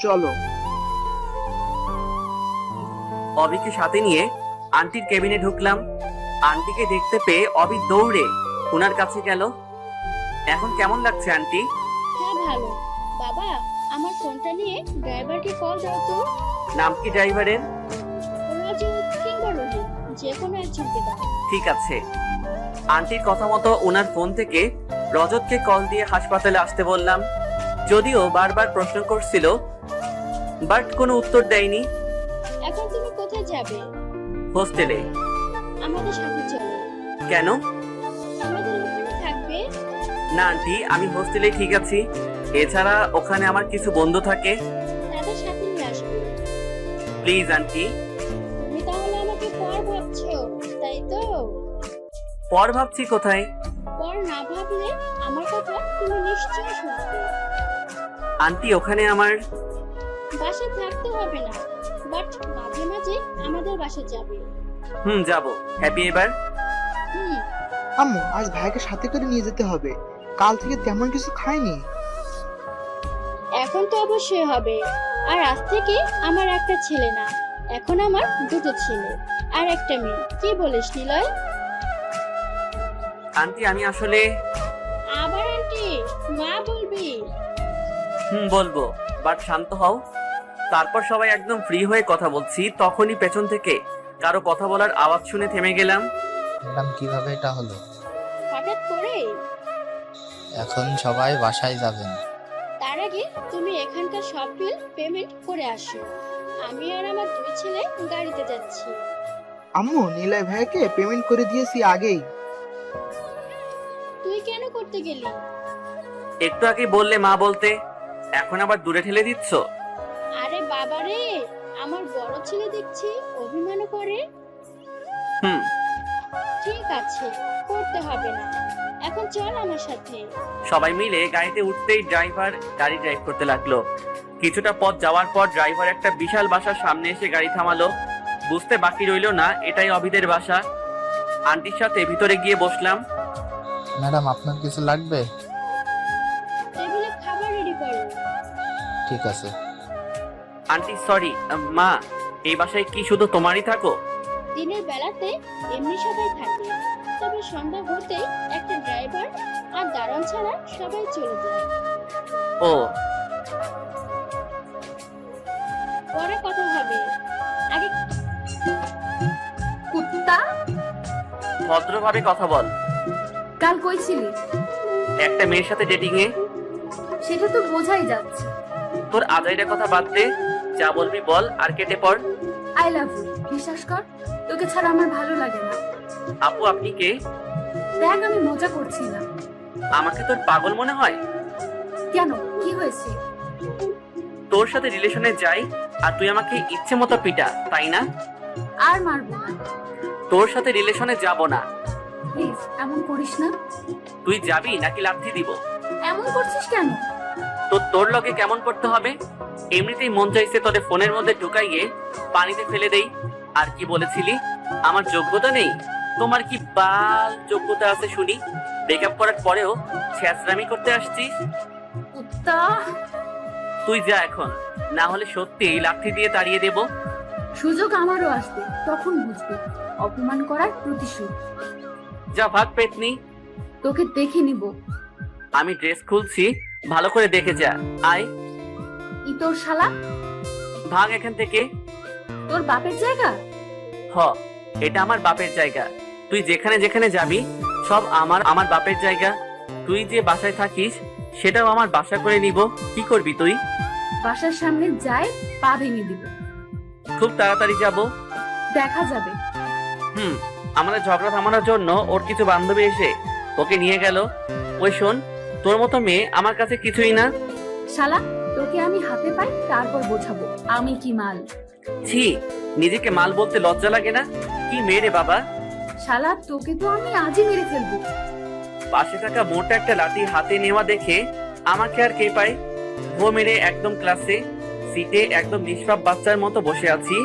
চলো। অভিকে সাথে নিয়ে আন্টির কেবিনে ঢুকলাম। আন্টিকে দেখতে পেয়ে অভি দৌড়ে ওনার কাছে গেল। এখন কেমন লাগছে আন্টি? হ্যাঁ ভালো। বাবা, আমার ফোনটা নিয়ে ড্রাইভারকে কল দাও তো। নাম কি ড্রাইভারের? রাজু কিংবা রোহিত, যে কোনো একজনকে দাও। ঠিক আছে। আন্টির কথা মতো ওনার ফোন থেকে রজতকে কল দিয়ে হাসপাতালে আসতে বললাম। যদিও বারবার প্রশ্ন করছিল, বাট কোনো উত্তর দেয়নি। এখন তুমি কোথায় যাবে? হোস্টেলে। আমাদের সাথে চলো। কেন? আমাদের ওখানে থাকবে। না আন্টি, আমি হোস্টেলে ঠিক আছি। এছাড়া ওখানে আমার কিছু বন্ধু থাকে। তাদের সাথে নিয়ে আসবে। Please aunty. তুমি তাহলে আমাকে পর ভাবছো, তাই তো? পর ভাবছি কোথায়? পর না ভাবলে আমার কথা তুমি নিশ্চয়ই শুনবে। আন্টি, ওখানে আমার বাসায় থাকতে হবে না, বাট মাঝে মাঝে আমাদের বাসায় যাবে। যাবো। হ্যাপি এবার? আম্মু, আজ ভাইকে সাথে করে নিয়ে যেতে হবে। কাল থেকে তেমন কিছু খাইনি। এখন তো অবশ্যই হবে। আর আজ থেকে আমার একটা ছেলে না, এখন আমার দুটো ছেলে আর একটা মেয়ে। কি বলিস নিলয়? আন্টি, আমি আসলে আবার আন্টি মা বলবি? বলবো, বাট শান্ত হও। তারপর সবাই একদম ফ্রি হয়ে কথা বলছি, তখনই পেছন থেকে কারো কথা বলার আওয়াজ শুনে থেমে গেলাম। ম্যাডাম, কিভাবে এটা হলো? হঠাৎ করে? এখন সবাই বাসায় যাবেন। তার আগে তুমি এখানকার সব বিল পেমেন্ট করে আসো। আমি আর আমার দুই ছেলে গাড়িতে যাচ্ছি। আম্মু, নীলয় ভাইকে পেমেন্ট করে দিয়েছি আগেই। তুই কেন করতে গেলি? একটু আগে বললে মা বলতে, এখন আবার দূরে ঠেলে দিচ্ছ। আরে বাবা রে, আমার বড় ছেলে দেখছি অভিমানও করে। ঠিক আছে, করতে হবে না। এখন চল আমার সাথে। সবাই মিলে গাড়িতে উঠতেই ড্রাইভার গাড়ি ড্রাইভ করতে লাগলো। কিছুটা পথ যাওয়ার পর ড্রাইভার একটা বিশাল বাসার সামনে এসে গাড়ি থামালো। বুঝতে বাকি রইলো না এটাই অভিদের বাসা। আন্টির সাথে ভিতরে গিয়ে বসলাম। ম্যাডাম, আপনার কিছু লাগবে? টেবিলে খাবার রেডি করো। ঠিক আছে। আন্টি সরি, মা, এই বাসায় কি শুধু তোমারই থাকো? দিনের বেলাতে এমনি সবাই থাকে, তবে সন্ধ্যা হতেই একটা ড্রাইভার আর দারোয়ান ছাড়া সবাই চলে যায়। ও পরে কথা হবে, আগে কুত্তা, ভদ্রভাবে কথা বল। কাল কই ছিলি? একটা মেয়ের সাথে ডেটিং এ। সেটা তো বোঝাই যাচ্ছে। তোর আজাইরা কথা বাদ দে, যা বলবি বল আর কেটে পড়। আই লাভ ইউ, বিশ্বাস কর, তোকে ছাড়া আমার ভালো লাগে না। আপু আপনি কে? দেখ আমি মজা করছি না। আমাকে তোর পাগল মনে হয়? কেন, কি হয়েছে? তোর সাথে রিলেশনে যাই আর তুই আমাকে ইচ্ছে মতো পিটা, তাই না? আর মারবো না, তোর সাথে রিলেশনে যাব না। প্লিজ এমন করিস না। তুই যাবি নাকি লাথি দিব? এমন করছিস কেন? তো তোর লগে কেমন করতে হবে? এমনিতেই মন চাইছে তোরে ফোনের মধ্যে ঢুকাইয়ে পানিতে ফেলে দেই। আর কি বলেছিলি আমার যোগ্যতা নেই? তোমার কি বাল যোগ্যতা আছে শুনি? ব্রেকআপ করার পরেও ছ্যাঁচড়ামি করতে আসছিস? কুত্তা, তুই যা এখন, না হলে সত্যি লাথি দিয়ে তাড়িয়ে দেব। সুযোগ আমারও আসবে, তখন বুঝবি অপমান করার প্রতিশোধ। যা ভাগ পেতনি। তোকে দেখে নিব। আমি ড্রেস খুলছি, ভালো করে দেখে যা। আয় ইতর শালা, ভাগ এখান থেকে। তোর বাপের জায়গা? হ, এটা আমার বাপের জায়গা। তুই যেখানে যেখানে যাবি সব আমার বাপের জায়গা। তুই যে বাসায় থাকিস সেটাও আমার বাসা করে নিব। কি করবি তুই? বাসার সামনে যায় পা ভেঙে দিব। খুব তাড়াতাড়ি যাব। দেখা যাবে। আমাদের ঝগড়া থামানোর জন্য ওর কিছু বান্ধবী এসে ওকে নিয়ে গেল। ওই শোন, তোর মতো মেয়ে আমার কাছে কিছুই না। শালা, তোকে আমি হাতে পাই তারপর বোঝাবো আমি কি মাল। ছি, নিজেকে মাল বলতে লজ্জা লাগে না? কি মেয়ে রে বাবা! শালা, তোকে তো আমি আজই মেরে ফেলবো। পাশে থাকা মোটা একটা লাঠি হাতে নেওয়া দেখে আমাকে আর কে পায়? ও মেরে একদম ক্লাসে সিটে একদম নিষ্পাপ বাচ্চার মতো বসে আছি,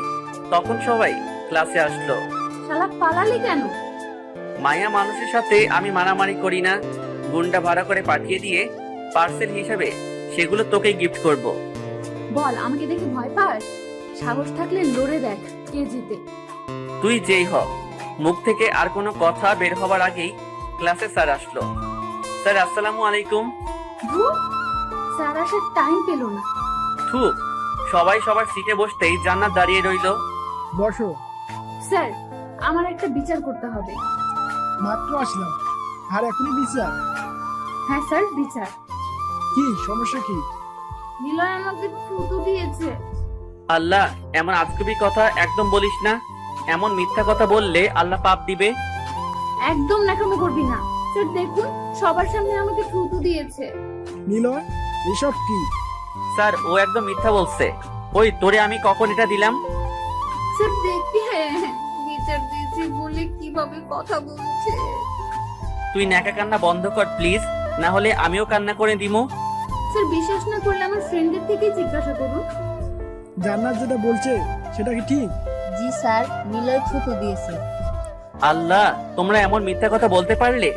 তখন সবাই ক্লাসে আসলো। শালা পালালি কেন? মায়া মানুষের সাথে আমি মারামারি করি না। গুন্ডা ভাড়া করে পাঠিয়ে দিয়ে পার্সেল হিসেবে সেগুলো তোকে গিফট করব। বল, আমাকে দেখে ভয় পাস? সাহস থাকলে লড়ে দেখ কে জিতে। তুই যেই হ। মুখ থেকে আর কোনো কথা বের হবার আগেই ক্লাসে স্যার আসলো। স্যার আসসালামু আলাইকুম। ধুর, স্যার আসার টাইম পেল না। থু, সবাই সবার সিটে বসতেই জান্নাত দাঁড়িয়ে রইলো। বসো। স্যার, আমার একটা বিচার করতে হবে। মাত্র আসলাম আর এখনই বিচার? হ্যাঁ স্যার, বিচার। কি সমস্যা কি? নিলয় আমাকে থুতু দিয়েছে। আল্লাহ, এমন আজগুবি কথা একদম বলিস না। এমন মিথ্যা কথা বললে আল্লাহ পাপ দিবে। একদম ন্যাকামো করবি না। স্যার দেখুন, সবার সামনে আমাকে থুতু দিয়েছে। নিলয়, এসব কি? স্যার, ও একদম মিথ্যা বলছে। ওই তোরে আমি কখন এটা দিলাম? স্যার দেখি, হ্যাঁ বিচার দিয়েছি বলে কিভাবে কথা বলছে। তুই ন্যাকা কান্না বন্ধ কর প্লিজ, না হলে আমিও কান্না করে দিমু। স্যার বিশ্বাস না করলে আমার ফ্রেন্ডের থেকে জিজ্ঞাসা করুন। জান্নাত যেটা বলছে সেটা কি ঠিক? জি স্যার, নিলয় থুতু দিয়েছে। আল্লাহ, তোমরা এমন মিথ্যা কথা বলতে পারলে?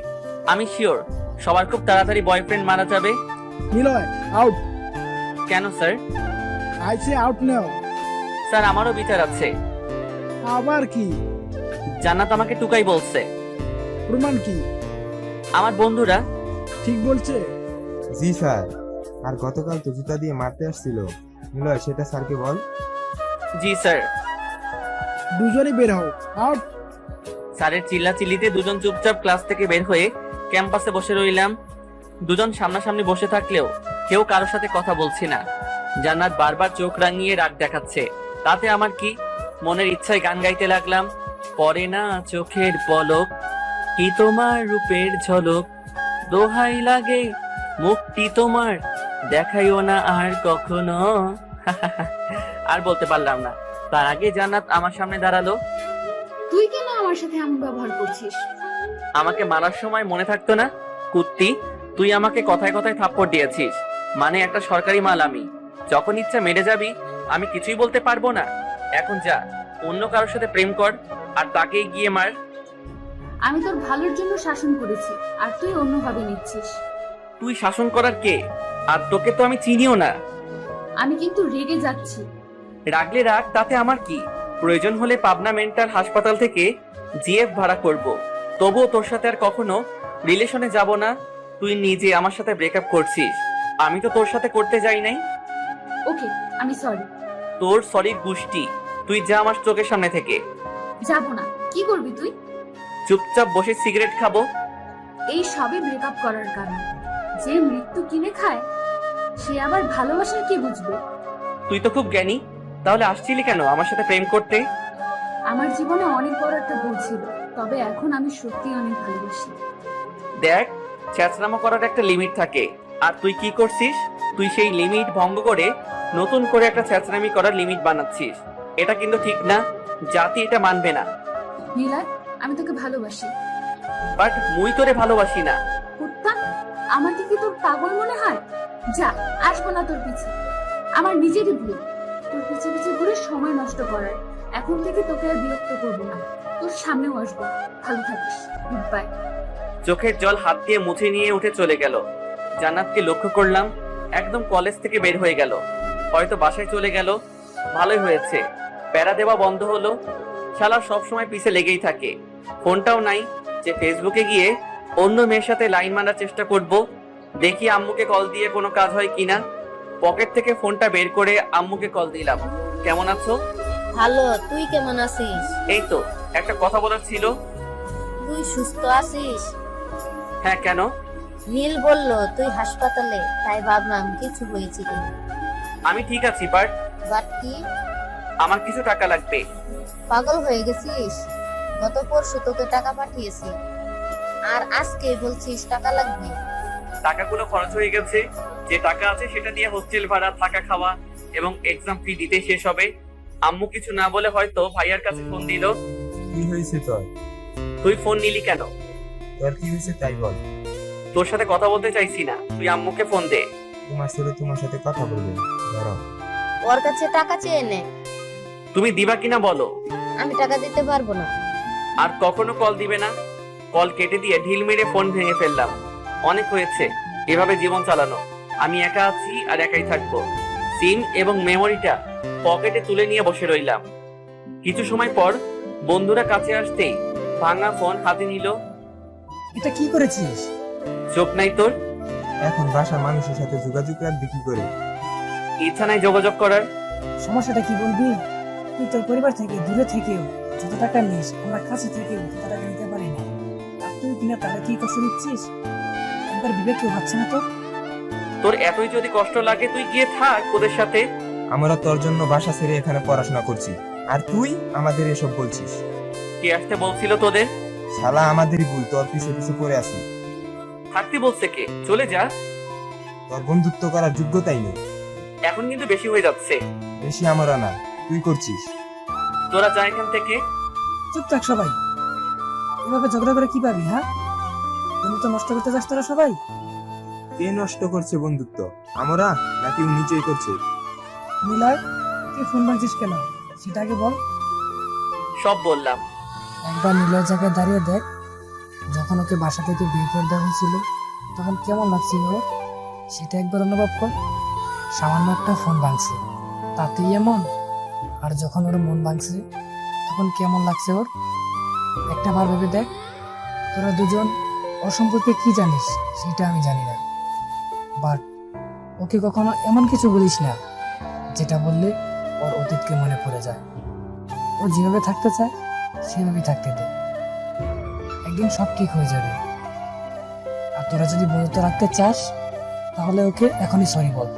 আমি শিওর সবার খুব তাড়াতাড়ি বয়ফ্রেন্ড মারা যাবে। নিলয় আউট। কেন sir? I say out now. Sir, আমারও বিচার আছে। আবার কি? জান্নাত আমাকে টুকাই বলছে। প্রমাণ কি? আমার বন্ধুরা। ঠিক বলছে? জি স্যার। আর গতকাল তো জুতা দিয়ে মারতে আসছিল। নিলয়, সেটা স্যারকে বল। জি স্যার। দুজনই বের হও। আউট। স্যারের চিল্লাচিল্লিতে দুজন চুপচাপ ক্লাস থেকে বের হয়ে ক্যাম্পাসে বসে রইলাম। দুজন সামনাসামনি বসে থাকলেও কেউ কারোর সাথে কথা বলছি না। জান্নাত বারবার চোখ রাঙিয়ে রাগ দেখাচ্ছে, তাতে আমার কি? মনের ইচ্ছায় গান গাইতে লাগলাম। পরে না চোখের পলক, কি তোমার রূপের ঝলক, দোহাই লাগে মুক্তি তোমার, দেখাইও না আর কখনো। আর বলতে পারলাম না। তার আগে জান্নাত আমার সামনে দাঁড়ালো। তুই কেন আমার সাথে এমন ব্যবহার করছিস? আমাকে মারার সময় মনে থাকতো না? কুত্তি, তুই আমাকে কথায় কথায় থাপ্পড় দিয়েছিস, মানে একটা সরকারি মাল আমি। যখন ইচ্ছা মেরে যাবি, আমি কিছুই বলতে পারবো না। এখন যা, অন্য কারোর সাথে প্রেম কর আর তাকেই গিয়ে মার। আমি তোর ভালোর জন্য শাসন করেছি আর তুই অন্যভাবে নিচ্ছিস। তুই শাসন করার কে? আর তোকে তো আমি চিনিও না। আমি কিন্তু রেগে যাচ্ছি। রাগলে রাগ, তাতে আমার কি? প্রয়োজন হলে পাবনা মেন্টাল হাসপাতাল থেকে জিএফ ভাড়া করব। তবুও তোর সাথে আর কখনো রিলেশনে যাব না। তুই নিজে আমার সাথে ব্রেকআপ করছিস, আমি তো তোর সাথে করতে যাই নাই। ওকে, আমি সরি। তোর সরি গুষ্টি, তুই যা আমার চোখের সামনে থেকে। যাব না। কি করবি তুই? চুপচাপ বসে সিগারেট খাবো। এই সবই ব্রেকআপ করার কারণ। যে মৃত্যু কিনে খায় সে আবার ভালোবাসার কি বুঝবে? তুই তো খুব জ্ঞানী, তাহলে আসছিলি কেন আমার সাথে প্রেম করতে? আমার জীবনে অনেক বড় একটা ভুল ছিল, তবে এখন আমি সত্যি অনেক ভালোবাসি। দেখ, চ্যাচরামো করার একটা লিমিট থাকে, আর তুই কি করছিস? তুই সেই লিমিট ভঙ্গ করে নতুন করে একটা চ্যাচরামি করার লিমিট বানাচ্ছিস। এটা কিন্তু ঠিক না, জাতি এটা মানবে না। নীলয়, আমি তোকে ভালোবাসি। বাট মুই তোরে ভালোবাসি না। কুত্তা, আমাকে কি তোর পাগল মনে হয়? যা, আসবো না তোর পিছে। আমার নিজেরই ভুল তোর পিছে পিছে ঘুরে সময় নষ্ট করার। এখন থেকে তোকে আর বিরক্ত করবো না, তোর সামনেও আসবো। ভালো থাকিস, গুড বাই। চোখের জল হাত দিয়ে মুছে নিয়ে উঠে চলে গেল। জান্নাতকে লক্ষ্য করলাম, একদম কলেজ থেকে বের হয়ে গেল। হয়তো বাসায় চলে গেল। ভালোই হয়েছে, প্যারা দেওয়া বন্ধ হলো। শালা সবসময় পিছে লেগেই থাকে। ফোনটাও নাই যে ফেসবুকে গিয়ে অন্য মেয়ের সাথে লাইন মারার চেষ্টা করব। দেখি আম্মুকে কল দিয়ে কোনো কাজ হয় কিনা। পকেট থেকে ফোনটা বের করে আম্মুকে কল দিলাম। কেমন আছো? ভালো, তুই কেমন আছিস? এই তো, একটা কথা বলার ছিল। তুই সুস্থ আছিস? হ্যাঁ, কেন? নীল বলল তুই হাসপাতালে, তাই ভাবলাম কিছু হয়েছে কিনা। আমি ঠিক আছি, বাট বাট কি? আমার কিছু টাকা লাগবে। পাগল হয়ে গেছিস? গত পরশু তোকে টাকা পাঠিয়েছি, আর আজকে বলছিস টাকা লাগবে? টাকাগুলো খরচ হয়ে গেছে। যে টাকা আছে সেটা দিয়ে হোস্টেল ভাড়া, থাকা খাওয়া এবং এক্সাম ফি দিতে শেষ হবে। আম্মু কিছু না বলে হয়তো ভাইয়ার কাছে ফোন দিল। কি হয়েছে তোর? তুই ফোন নিলি কেন? তোর কি হয়েছে তাই বল। তোর সাথে কথা বলতে চাইছি না, তুই আম্মুকে ফোন দে। তোমার সাথে কথা বলবে, ধরো। ওর কাছে টাকা চেয়ে নে। তুমি দিবা কিনা বলো। আমি টাকা দিতে পারবো না। আর কখনো কল দিবে না। কল কেটে দিয়ে ঢিল মেরে ফোন ভেঙে ফেললাম। অনেক হয়েছে এভাবে জীবন চালানো। আমি একা আছি আর একাই থাকবো। সিম এবং মেমোরিটা পকেটে তুলে নিয়ে বসে রইলাম। কিছু সময় পর বন্ধুরা কাছে আসতেই ভাঙা ফোন হাতে নিল। এটা কি করেছিস? চোখ নাই তোর? এখন বাসার মানুষের সাথে যোগাযোগ রাখবি কি করে? ইচ্ছা নাই যোগাযোগ করার। সমস্যাটা কি বলবি? তুই তোর পরিবার থেকে দূরে থেকেও যত টাকা নিস, আমরা কাছে থেকেও তত টাকা নিতে পারি না। আর তুই কিনা তারা কি কষ্ট দিচ্ছিস? একবার বিবেক কেউ ভাবছে না তো? তোর এতই যদি কষ্ট লাগে তুই গিয়ে থাক ওদের সাথে। আমরা তোর জন্য বাসা ছেড়ে এখানে পড়াশোনা করছি, আর তুই আমাদের এসব বলছিস? কে আসতে বলছিল তোদের? শালা আমাদেরই ভুল, তোর পিছে পিছে পড়ে আছি। থাকতে বলছে কে? চলে যা। তোর বন্ধুত্ব করার যোগ্যতাই নেই। এখন কিন্তু বেশি হয়ে যাচ্ছে। বেশি আমরা না, তুই করছিস। তোরা যা এখান থেকে। চুপ থাক সবাই। এভাবে ঝগড়া করে কি পাবি? হ্যাঁ, বন্ধুত্ব নষ্ট করতে চাস তোরা সবাই? কে নষ্ট করছে বন্ধুত্ব, আমরা নাকি ও নিজেই করছে? নিলয়, তুই ফোন ভাঙছিস কেন সেটা আগে বল। সব বললাম। একবার নিলয় জায়গায় দাঁড়িয়ে দেখ, যখন ওকে বাসা থেকে বের করে দেওয়া হয়েছিল তখন কেমন লাগছিল ওর, সেটা একবার অনুভব কর। সামান্য একটা ফোন ভাঙছে তাতেই এমন, আর যখন ওর মন ভাঙছে তখন কেমন লাগছে ওর, একটা বার ভেবে দেখ। তোরা দুজন ওর সম্পর্কে কি জানিস সেটা আমি জানি না, বাট ওকে কখনো এমন কিছু বলিস না যেটা বললে ওর অতীতকে মনে পড়ে যায়। ও যেভাবে থাকতে চায় সেভাবেই থাকতে দে, একদিন সব ঠিক হয়ে যাবে। আর তোরা যদি বন্ধুত্ব রাখতে চাস তাহলে ওকে এখনই সরি বল,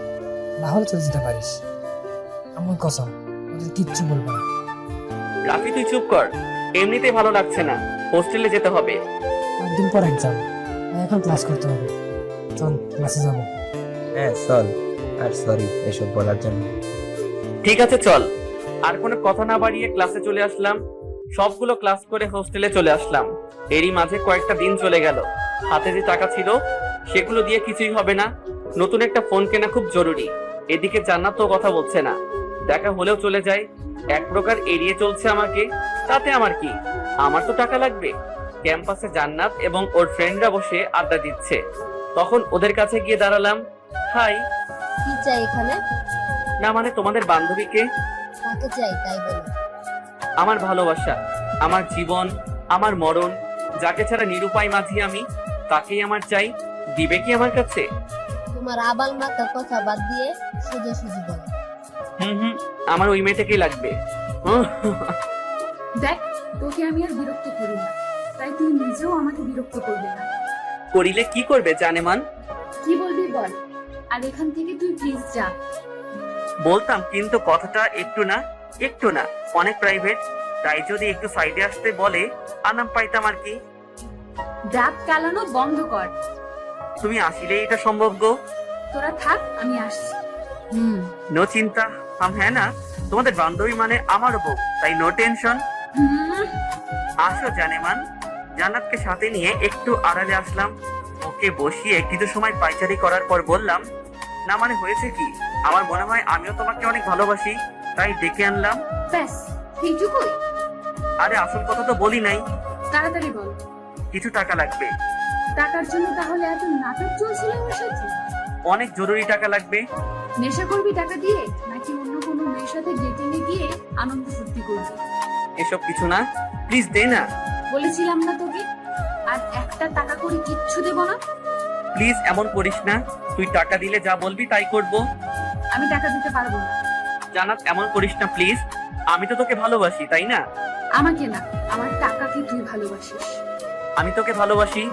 না হলে চলে যেতে পারিস। আমার কসম, ওদের কিচ্ছু বলবো না। রাফি তুই চুপ কর, এমনিতেই ভালো লাগছে না, হোস্টেলে যেতে হবে। একদিন পর এক্সাম, এখন ক্লাস করতে হবে। চল ক্লাসে যাবো। হ্যাঁ চল, আর সরি এসব বলার জন্য। ঠিক আছে চল। আর কোনো কথা না বাড়িয়ে ক্লাসে চলে আসলাম। সবগুলো ক্লাস করে হোস্টেলে চলে আসলাম। এরই মাঝে কয়েকটা দিন চলে গেল। হাতে যে টাকা ছিল সেগুলো দিয়ে কিছুই হবে না। নতুন একটা ফোন কেনা খুব জরুরি। এদিকে জান্নাত তো কথা বলছে না, দেখা হলেও চলে যায়। এক প্রকার এড়িয়ে চলছে আমাকে, তাতে আমার কি? আমার তো টাকা লাগবে। ক্যাম্পাসে জান্নাত এবং ওর ফ্রেন্ডরা বসে আড্ডা দিচ্ছে। তখন ওদের কাছে গিয়ে দাঁড়ালাম। হাই। কি চাই এখানে? না মানে তোমাদের বান্ধবীকে। কাকে চাই তাই বলো। আমার ভালোবাসা, আমার জীবন, আমার মরণ, যাকে ছাড়া নিরুপায় মাঝি আমি, তাকেই আমার চাই। দিবে কি আমার কাছে? তোমার আবাল মাথা কথা বাদ দিয়ে সোজাসুজি বলো। হুম, আমার ওই মেয়েটাকেই লাগবে। দেখ, তোকে আমি আর বিরক্ত করি না, তাই তুই নিজেও আমাকে বিরক্ত করবি না। করিলে কি করবে জানেমান? কি বলবি বল, আর এখান থেকে তুই প্লিজ যা। বলতাম, কিন্তু কথাটা একটু না অনেক প্রাইভেট, তাই যদি একটু সাইডে আসতে বলে আরাম পাইতাম আর কি। ডাক চালানো বন্ধ কর। তুমি আসলেই এটা সম্ভব গো? তোরা থাক, আমি আসছি। নো চিন্তা, হ্যাঁ না, তোমাদের বান্ধবী মানে আমারও বউ, তাই নো টেনশন। আসো জানেমান। জান্নাতকে সাথে নিয়ে একটু আড়ালে আসলাম, ওকে বসিয়ে কিছু সময় পাইচারি করার পর বললাম, না মানে হয়েছে কি, আমার মনে হয় আমিও তোমাকে অনেক ভালোবাসি, তাই ডেকে আনলাম। ব্যাস এইটুকুই? আরে আসল কথা তো বলি নাই। তাড়াতাড়ি বল। কিছু টাকা লাগবে। টাকার জন্য তাহলে এত নাটক চলছিল আমার সাথে? অনেক জরুরি টাকা লাগবে। নেশা করবি টাকা দিয়ে, নাকি অন্য কোনো মেয়ের সাথে ডেটিং এ গিয়ে আনন্দ ফুর্তি করবি? এসব কিছু না, প্লিজ দে না। বলেছিলাম না তোকে, আর একটা টাকা করে কিচ্ছু দেব না। প্লিজ এমন করিস না, তুই টাকা দিলে যা বলবি তাই করব। আমি টাকা দিতে পারবো না। জান্নাত এমন করিস না প্লিজ, আমি তো তোকে ভালোবাসি তাই না? আমাকে না, আমার টাকাকে তুই ভালোবাসিস। আমি তোকে ভালোবাসি,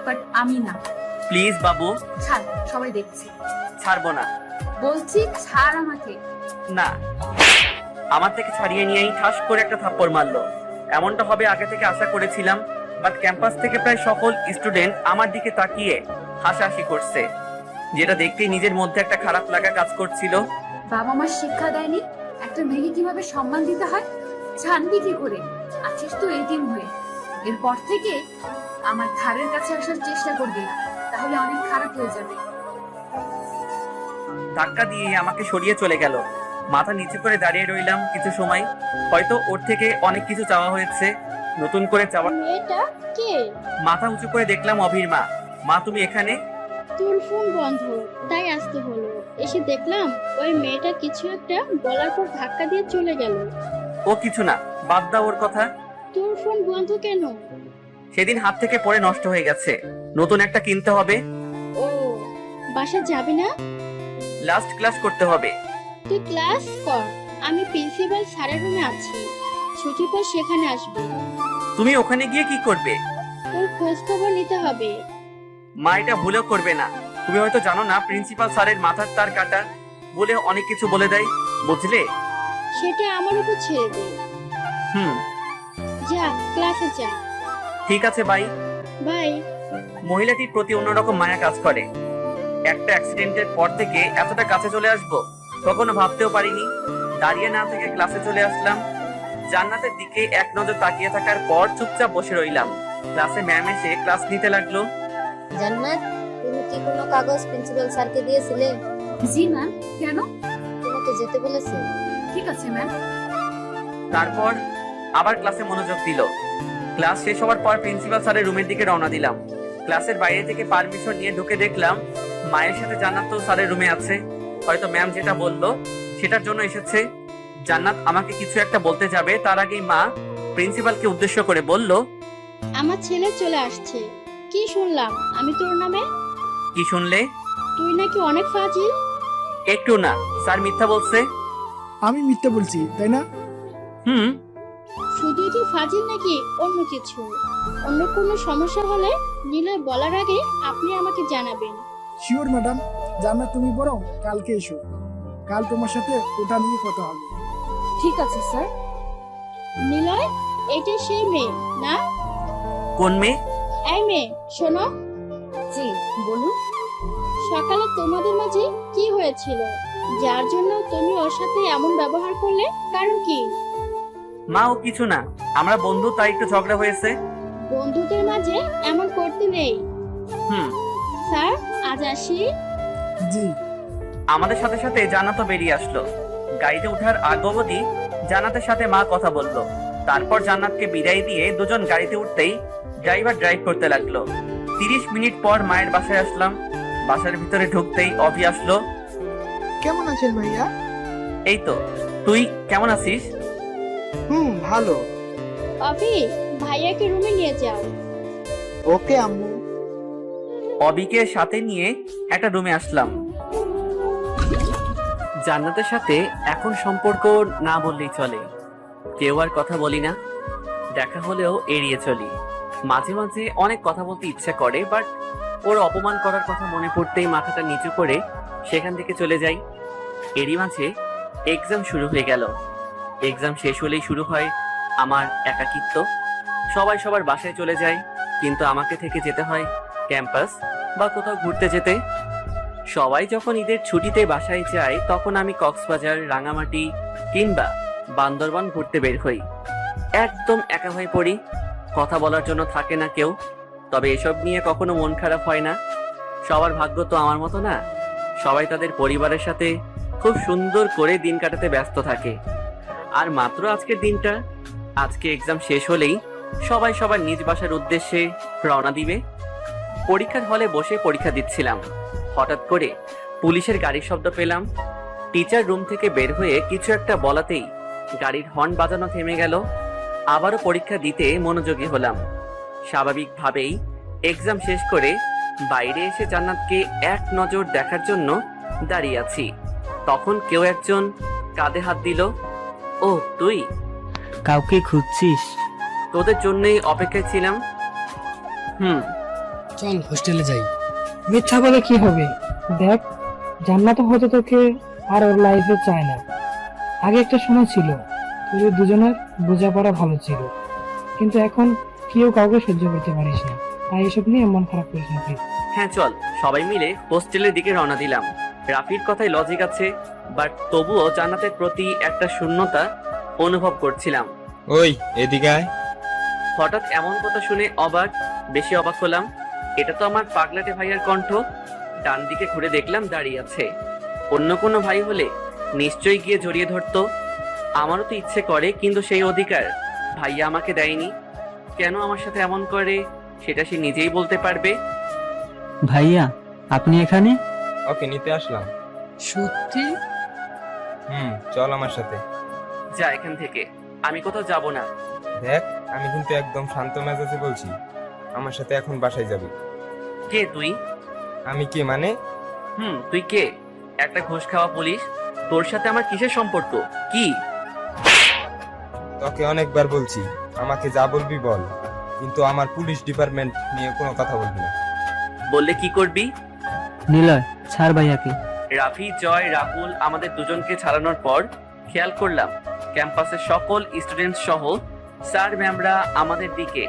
বাট আমি না। প্লিজ বাবু। ছাড়, সবাই দেখছে। ছাড়বো না। বলছি ছাড় আমাকে। না। আমার থেকে ছাড়িয়ে নিয়েই ঠাস করে একটা থাপ্পড় মারলো। এমনটা হবে আগে থেকে আশা করেছিলাম, বাট ক্যাম্পাস থেকে প্রায় সকল স্টুডেন্ট আমার দিকে তাকিয়ে হাসাহাসি করছে, যেটা দেখতেই নিজের মধ্যে একটা খারাপ লাগা কাজ করছিল। বাবা মা শিক্ষা দেয়নি একটা মেয়েকে কিভাবে সম্মান দিতে হয়? জানবি কি করে? আছিস তো এটিএম হয়ে। এরপর থেকে আমার ধারের কাছে আসার চেষ্টা করবি না, তাহলে অনেক খারাপ হয়ে যাবে। ধাক্কা দিয়ে আমাকে সরিয়ে চলে গেল। মাথা নিচু করে দাঁড়িয়ে রইলাম কিছু সময়। হয়তো ওর থেকে অনেক কিছু চাওয়া হয়েছে, নতুন করে চাওয়া। মেয়েটা কে? মাথা উঁচু করে দেখলাম অভির মা। মা তুমি এখানে? তোর ফোন বন্ধ, তাই আসতে হলো। এসে দেখলাম ওই মেয়েটা কিছু একটা বলার পর ধাক্কা দিয়ে চলে গেল। ও কিছু না, বাদ দাও ওর কথা। তোর ফোন বন্ধ কেন? সেদিন হাত থেকে পড়ে নষ্ট হয়ে গেছে, নতুন একটা কিনতে হবে। ও, বাসা যাবি না? লাস্ট ক্লাস করতে হবে। তুই ক্লাস কর, আমি প্রিন্সিপাল স্যারের রুমে আছি। ছুটির পর সেখানে আসবি। তুমি ওখানে গিয়ে কি করবে? তোর খোঁজ খবর নিতে হবে। মা এটা ভুলেও করবে না। তুমি হয়তো জানো না, প্রিন্সিপাল স্যারের মাথার তার কাটা বলে অনেক কিছু বলে দেয়, বুঝলে? সেটা আমার উপর ছেড়ে দে। হুম, যা, ক্লাসে যা। ঠিক আছে, বাই। বাই। মহিলাটির প্রতি অন্যরকম মায়া কাজ করে। একটা অ্যাক্সিডেন্টের পর থেকে এতটা কাছে চলে আসবো কখনো ভাবতেও পারিনি। দাঁড়িয়ে না থেকে ক্লাসে চলে আসলাম। জান্নাতের দিকে এক নজর তাকিয়ে থাকার পর চুপচাপ বসে রইলাম। ক্লাসে ম্যাম এসে ক্লাস নিতে লাগলো। জান্নাত, তুমি কি কোনো কাগজ প্রিন্সিপাল স্যারকে দিয়েছিলে? জি ম্যাম। কেন? তোমাকে যেতে বলেছে। ঠিক আছে ম্যাম। তারপর আবার ক্লাসে মনোযোগ দিল। ক্লাস শেষ হওয়ার পর প্রিন্সিপাল স্যারের রুমের দিকে রওনা দিলাম। ক্লাসের বাইরে থেকে পারমিশন নিয়ে ঢুকে দেখলাম মায়ের সাথে জান্নাত তো স্যারের রুমে আছে। হয়তো ম্যাম যেটা বললো সেটার জন্য এসেছে। জান্নাত আমাকে কিছু একটা বলতে যাবে, তার আগেই মা প্রিন্সিপালকে উদ্দেশ্য করে বলল, আমার ছেলে চলে আসছে। কি শুনলাম আমি তোর নামে? কি শুনলে? তুই নাকি অনেক ফাজিল। একটু না, স্যার মিথ্যা বলছে। আমি মিথ্যা বলছি তাই না? হুম। শুধু কি ফাজিল নাকি অন্য কিছু? অন্য কোনো সমস্যা হলে নিলয় বলার আগে আপনি আমাকে জানাবেন। Sure madam. জানা তুমি বরং কালকে এসো, কাল তোমার সাথে ওটা নিয়ে কথা হবে। ঠিক আছে স্যার। নিলয়, এটা সেই মেয়ে না? কোন মেয়ে? এই মেয়ে, শোনো। জি বলুন। সকালে তোমাদের মাঝে কি হয়েছিল, যার জন্য তুমি ওর সাথে এমন ব্যবহার করলে? কারণ কি? মা ও কিছু না, আমরা বন্ধু, তাই একটু ঝগড়া হয়েছে। বন্ধুদের মাঝে এমন করতে নেই। হুম। স্যার, আজ আসি। জি। আমাদের সাথে সাথে জান্নাতও বেরিয়ে আসলো। গাড়িতে ওঠার আগ অবধি জান্নাতের সাথে মা কথা বললো। তারপর জান্নাতকে বিদায় দিয়ে দুজন গাড়িতে উঠতেই ড্রাইভার ড্রাইভ করতে লাগলো। 30 মিনিট পর মায়ের বাসায় আসলাম। বাসার ভিতরে ঢুকতেই অভি আসলো। কেমন আছেন ভাইয়া? এই তো, তুই কেমন আছিস? ভালো। অভি, ভাইয়াকে রুমে নিয়ে যাও। ওকে আম্মু। অবিকে সাথে নিয়ে একটা রুমে আসলাম। জান্নাতের সাথে এখন সম্পর্ক না বললেই চলে। কেউ আর কথা বলি না, দেখা হলেও এড়িয়ে চলি। মাঝে মাঝে অনেক কথা বলতে ইচ্ছা করে, বাট ওর অপমান করার কথা মনে পড়তেই মাথাটা নিচু করে সেখান থেকে চলে যাই। এরই মাঝে এক্সাম শুরু হয়ে গেল। এক্সাম শেষ হলেই শুরু হয় আমার একাকিত্ব। সবাই সবার বাসায় চলে যায়, কিন্তু আমাকে থেকে যেতে হয় ক্যাম্পাস বা কোথাও ঘুরতে যেতে। সবাই যখন ঈদের ছুটিতে বাসায় যায়, তখন আমি কক্সবাজার, রাঙামাটি কিংবা বান্দরবান ঘুরতে বের হই। একদম একা হয়ে পড়ি, কথা বলার জন্য থাকে না কেউ। তবে এসব নিয়ে কখনো মন খারাপ হয় না। সবার ভাগ্য তো আমার মতো না। সবাই তাদের পরিবারের সাথে খুব সুন্দর করে দিন কাটাতে ব্যস্ত থাকে। আর মাত্র আজকের দিনটা, আজকে এক্সাম শেষ হলেই সবাই সবার নিজ বাসার উদ্দেশ্যে রওনা দিবে। পরীক্ষার হলে বসে পরীক্ষা দিচ্ছিলাম, হঠাৎ করে পুলিশের গাড়ির শব্দ পেলাম। টিচার রুম থেকে বের হয়ে কিছু একটা বলাতেই গাড়ির হর্ন বাজানো থেমে গেল। আবারও পরীক্ষা দিতে মনোযোগী হলাম। স্বাভাবিকভাবেই এক্সাম শেষ করে বাইরে এসে জান্নাতকে এক নজর দেখার জন্য দাঁড়িয়ে আছি। তখন কেউ একজন কাঁধে হাত দিল। ও তুই? কাউকে খুঁজছিস? তোদের জন্যই অপেক্ষায় ছিলাম। চল হোস্টেলে যাই। মিথ্যা বলে কি হবে? দেখ, জান্নাত হয়তো তোকে আর ওর লাইফে চায় না। আগে একটা সময় ছিল তোদের দুজনের বোঝাপড়া ভালো ছিল, কিন্তু এখন কেউ কাউকে সহ্য করতে পারিস না। তাই এসব নিয়ে মন খারাপ করিস না তুই। হ্যাঁ চল, সবাই মিলে হোস্টেলের দিকে রওনা দিলাম। রাফির কথায় লজিক আছে, বাট তবুও জান্নাতের প্রতি একটা শূন্যতা অনুভব করছিলাম। ওই এদিকে আয়। হঠাৎ এমন কথা শুনে বেশি অবাক হলাম। এটা তো আমার পাগলাটে ভাইয়ার কণ্ঠ। ডান দিকে ঘুরে দেখলাম দাঁড়িয়ে আছে। অন্য কোনো ভাই হলে নিশ্চয়ই গিয়ে জড়িয়ে ধরতো। আমারও তো ইচ্ছে করে, কিন্তু সেই অধিকার ভাইয়া আমাকে দেয়নি। কেন আমার সাথে এমন করে সেটা সে নিজেই বলতে পারবে। ভাইয়া, আপনি এখানে? ওকে নিতে আসলাম। সত্যি? চল আমার সাথে। যা এখান থেকে, আমি কোথাও যাব না। দেখ, আমি কিন্তু একদম শান্ত মেজাজে বলছি। আমার সাথে এখন বাসায় যাবি। কে তুই? আমি কে মানে? তুই কে? একটা ঘুষ খাওয়া পুলিশ। তোর সাথে আমার কিসের সম্পর্ক? কি? তোকে অনেকবার বলছি আমাকে যা বলবি বল, কিন্তু আমার পুলিশ ডিপার্টমেন্ট নিয়ে কোনো কথা বলবি না। বললে কি করবি? নিলয়, ছাড় ভাইয়াকে। রাফি, জয়, রাহুল আমাদের দুজনকে ছাড়ানোর পর খেয়াল করলাম ক্যাম্পাসের সকল স্টুডেন্ট সহ স্যার ম্যামরা আমাদের দিকে